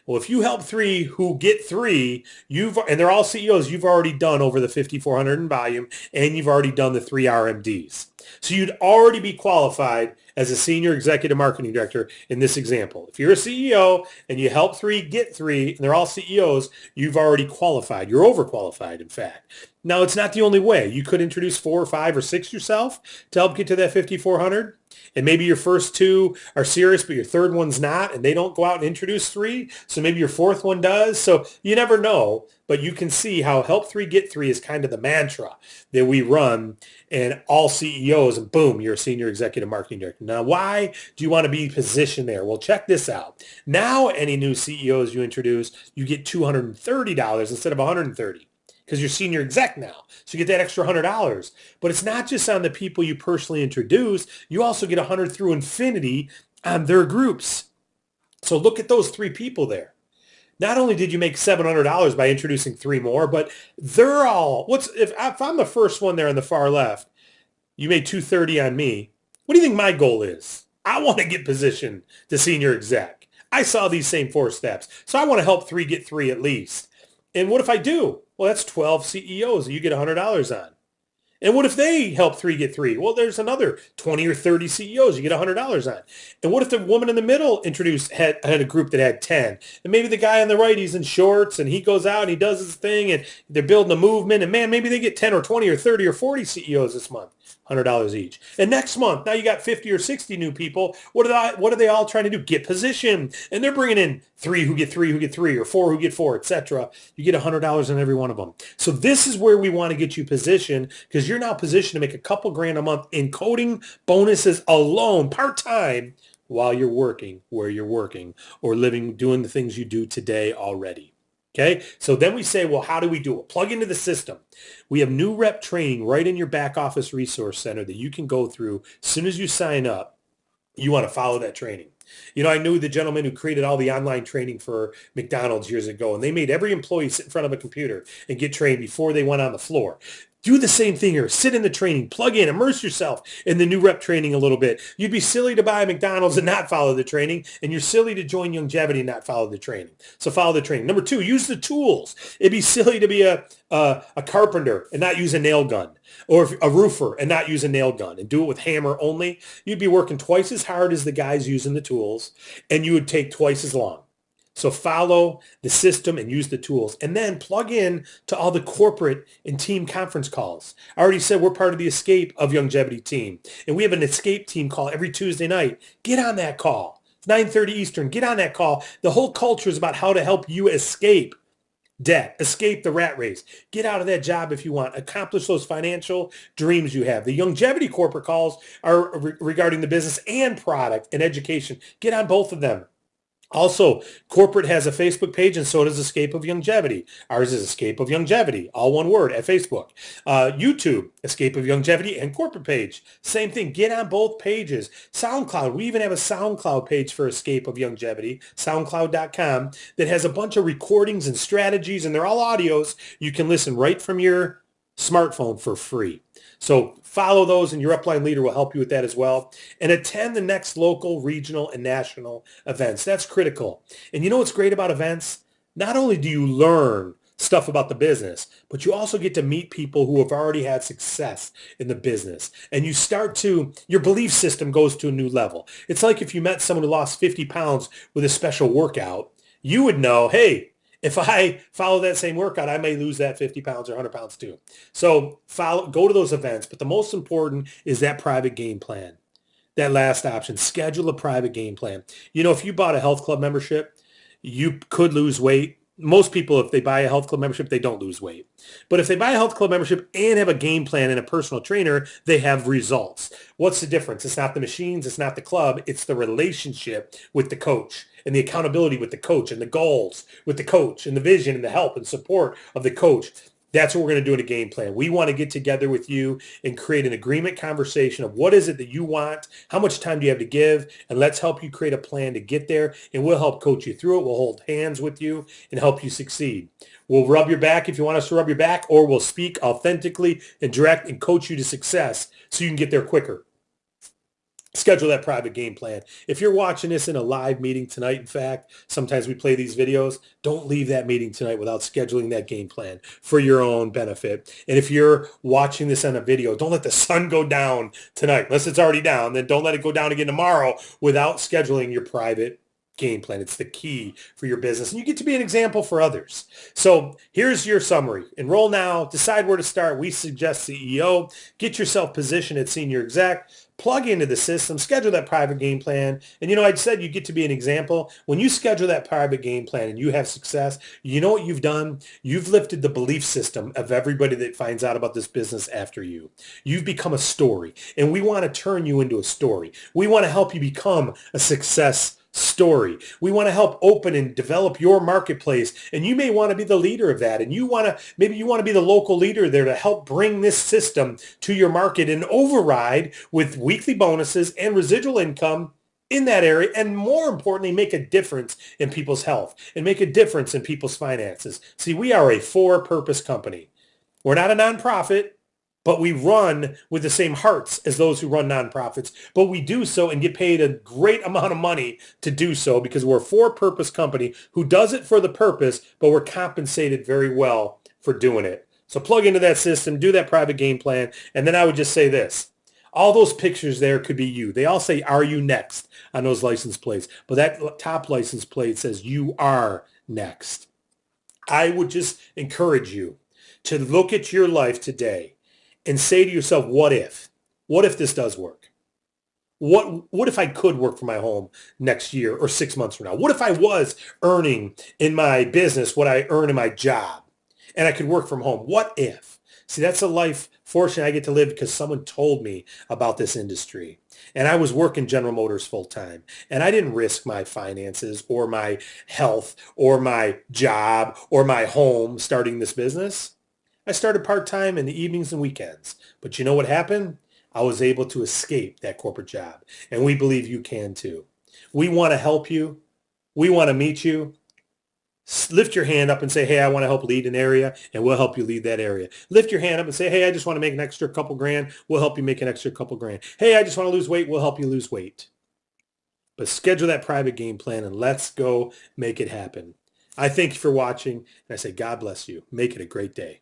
Well, if you help 3 who get 3, and they're all CEOs, you've already done over the 5,400 in volume, and you've already done the 3 RMDs. So you'd already be qualified as a senior executive marketing director in this example. If you're a CEO and you help 3 get 3, and they're all CEOs, you've already qualified. You're overqualified, in fact. Now, it's not the only way. You could introduce 4 or 5 or 6 yourself to help get to that 5,400. And maybe your first 2 are serious, but your 3rd one's not, and they don't go out and introduce 3. So maybe your 4th one does. So you never know, but you can see how help 3 get 3 is kind of the mantra that we run, and all CEOs, and boom, you're a senior executive marketing director. Now, why do you want to be positioned there? Well, check this out. Now, any new CEOs you introduce, you get $230 instead of $130. Because you're senior exec now. So you get that extra $100. But it's not just on the people you personally introduce. You also get 100 through Infinity on their groups. So look at those 3 people there. Not only did you make $700 by introducing 3 more, but they're all, if I'm the first one there on the far left, you made $230 on me. What do you think my goal is? I want to get positioned to senior exec. I saw these same 4 steps. So I want to help 3 get 3 at least. And what if I do? Well, that's 12 CEOs that you get $100 on. And what if they help 3 get 3? Well, there's another 20 or 30 CEOs you get $100 on. And what if the woman in the middle had a group that had 10? And maybe the guy on the right, he's in shorts and he goes out and he does his thing and they're building a movement. And man, maybe they get 10 or 20 or 30 or 40 CEOs this month. $100 each. And next month, now you got 50 or 60 new people. What are they all trying to do? Get positioned. And they're bringing in 3 who get 3 who get 3 or 4 who get 4, etc. You get $100 on every one of them. So this is where we want to get you positioned because you're now positioned to make a couple grand a month in coding bonuses alone, part-time, while you're working where you're working or doing the things you do today already. Okay, so then we say, well, how do we do it? Plug into the system. We have new rep training right in your back office resource center that you can go through as soon as you sign up. You want to follow that training. You know, I knew the gentleman who created all the online training for McDonald's years ago, and they made every employee sit in front of a computer and get trained before they went on the floor. Do the same thing here. Sit in the training, plug in, immerse yourself in the new rep training a little bit. You'd be silly to buy McDonald's and not follow the training, and you're silly to join Longevity and not follow the training. So follow the training. Number 2, use the tools. It'd be silly to be a carpenter and not use a nail gun, or a roofer and not use a nail gun and do it with hammer only. You'd be working twice as hard as the guys using the tools, and you would take twice as long. So follow the system and use the tools, and then plug in to all the corporate and team conference calls. I already said we're part of the Escape of Longevity team, and we have an Escape team call every Tuesday night. Get on that call. It's 9:30 Eastern. Get on that call. The whole culture is about how to help you escape debt, escape the rat race, get out of that job if you want, accomplish those financial dreams you have. The longevity corporate calls are regarding the business and product and education. Get on both of them. Also, corporate has a Facebook page, and so does Escape of Longevity. Ours is Escape of Longevity, all one word, at Facebook. YouTube, Escape of Longevity, and corporate page. Same thing. Get on both pages. SoundCloud. We even have a SoundCloud page for Escape of Longevity, soundcloud.com, that has a bunch of recordings and strategies, and they're all audios. You can listen right from your smartphone for free. So follow those, and your upline leader will help you with that as well. And attend the next local, regional, and national events. That's critical. And you know what's great about events? Not only do you learn stuff about the business, but you also get to meet people who have already had success in the business. And you start to, your belief system goes to a new level. It's like if you met someone who lost 50 pounds with a special workout, you would know, hey, if I follow that same workout, I may lose that 50 pounds or 100 pounds too. So go to those events. But the most important is that private game plan. That last option, schedule a private game plan. You know, if you bought a health club membership, you could lose weight. Most people, if they buy a health club membership, they don't lose weight. But if they buy a health club membership and have a game plan and a personal trainer, they have results. What's the difference? It's not the machines. It's not the club. It's the relationship with the coach and the accountability with the coach and the goals with the coach and the vision and the help and support of the coach. That's what we're going to do in a game plan. We want to get together with you and create an agreement conversation of what is it that you want, how much time do you have to give, and let's help you create a plan to get there, and we'll help coach you through it. We'll hold hands with you and help you succeed. We'll rub your back if you want us to rub your back, or we'll speak authentically and direct and coach you to success so you can get there quicker. Schedule that private game plan. If you're watching this in a live meeting tonight, in fact, sometimes we play these videos, don't leave that meeting tonight without scheduling that game plan for your own benefit. And if you're watching this on a video, don't let the sun go down tonight. Unless it's already down, then don't let it go down again tomorrow without scheduling your private game plan. It's the key for your business, and you get to be an example for others. So here's your summary. Enroll now, decide where to start. We suggest CEO, get yourself positioned at senior exec, plug into the system, schedule that private game plan. And you know, I said you get to be an example. When you schedule that private game plan and you have success, you know what you've done? You've lifted the belief system of everybody that finds out about this business after you. You've become a story, and we want to turn you into a story. We want to help you become a success story. We want to help open and develop your marketplace, and you may want to be the leader of that, and maybe you want to be the local leader there to help bring this system to your market and override with weekly bonuses and residual income in that area, and more importantly, make a difference in people's health and make a difference in people's finances. See, we are a for-purpose company. We're not a nonprofit, but we run with the same hearts as those who run nonprofits. But we do so and get paid a great amount of money to do so because we're a for-purpose company who does it for the purpose, but we're compensated very well for doing it. So plug into that system, do that private game plan, and then I would just say this. All those pictures there could be you. They all say, "Are you next?" on those license plates. But that top license plate says, "You are next." I would just encourage you to look at your life today and say to yourself, what if? What if this does work? What if I could work from my home next year or 6 months from now? What if I was earning in my business what I earn in my job and I could work from home? What if? See, that's a life, fortunately, I get to live because someone told me about this industry. And I was working General Motors full time. And I didn't risk my finances or my health or my job or my home starting this business. I started part-time in the evenings and weekends. But you know what happened? I was able to escape that corporate job. And we believe you can too. We want to help you. We want to meet you. Lift your hand up and say, "Hey, I want to help lead an area," and we'll help you lead that area. Lift your hand up and say, "Hey, I just want to make an extra couple grand." We'll help you make an extra couple grand. "Hey, I just want to lose weight." We'll help you lose weight. But schedule that private game plan and let's go make it happen. I thank you for watching, and I say God bless you. Make it a great day.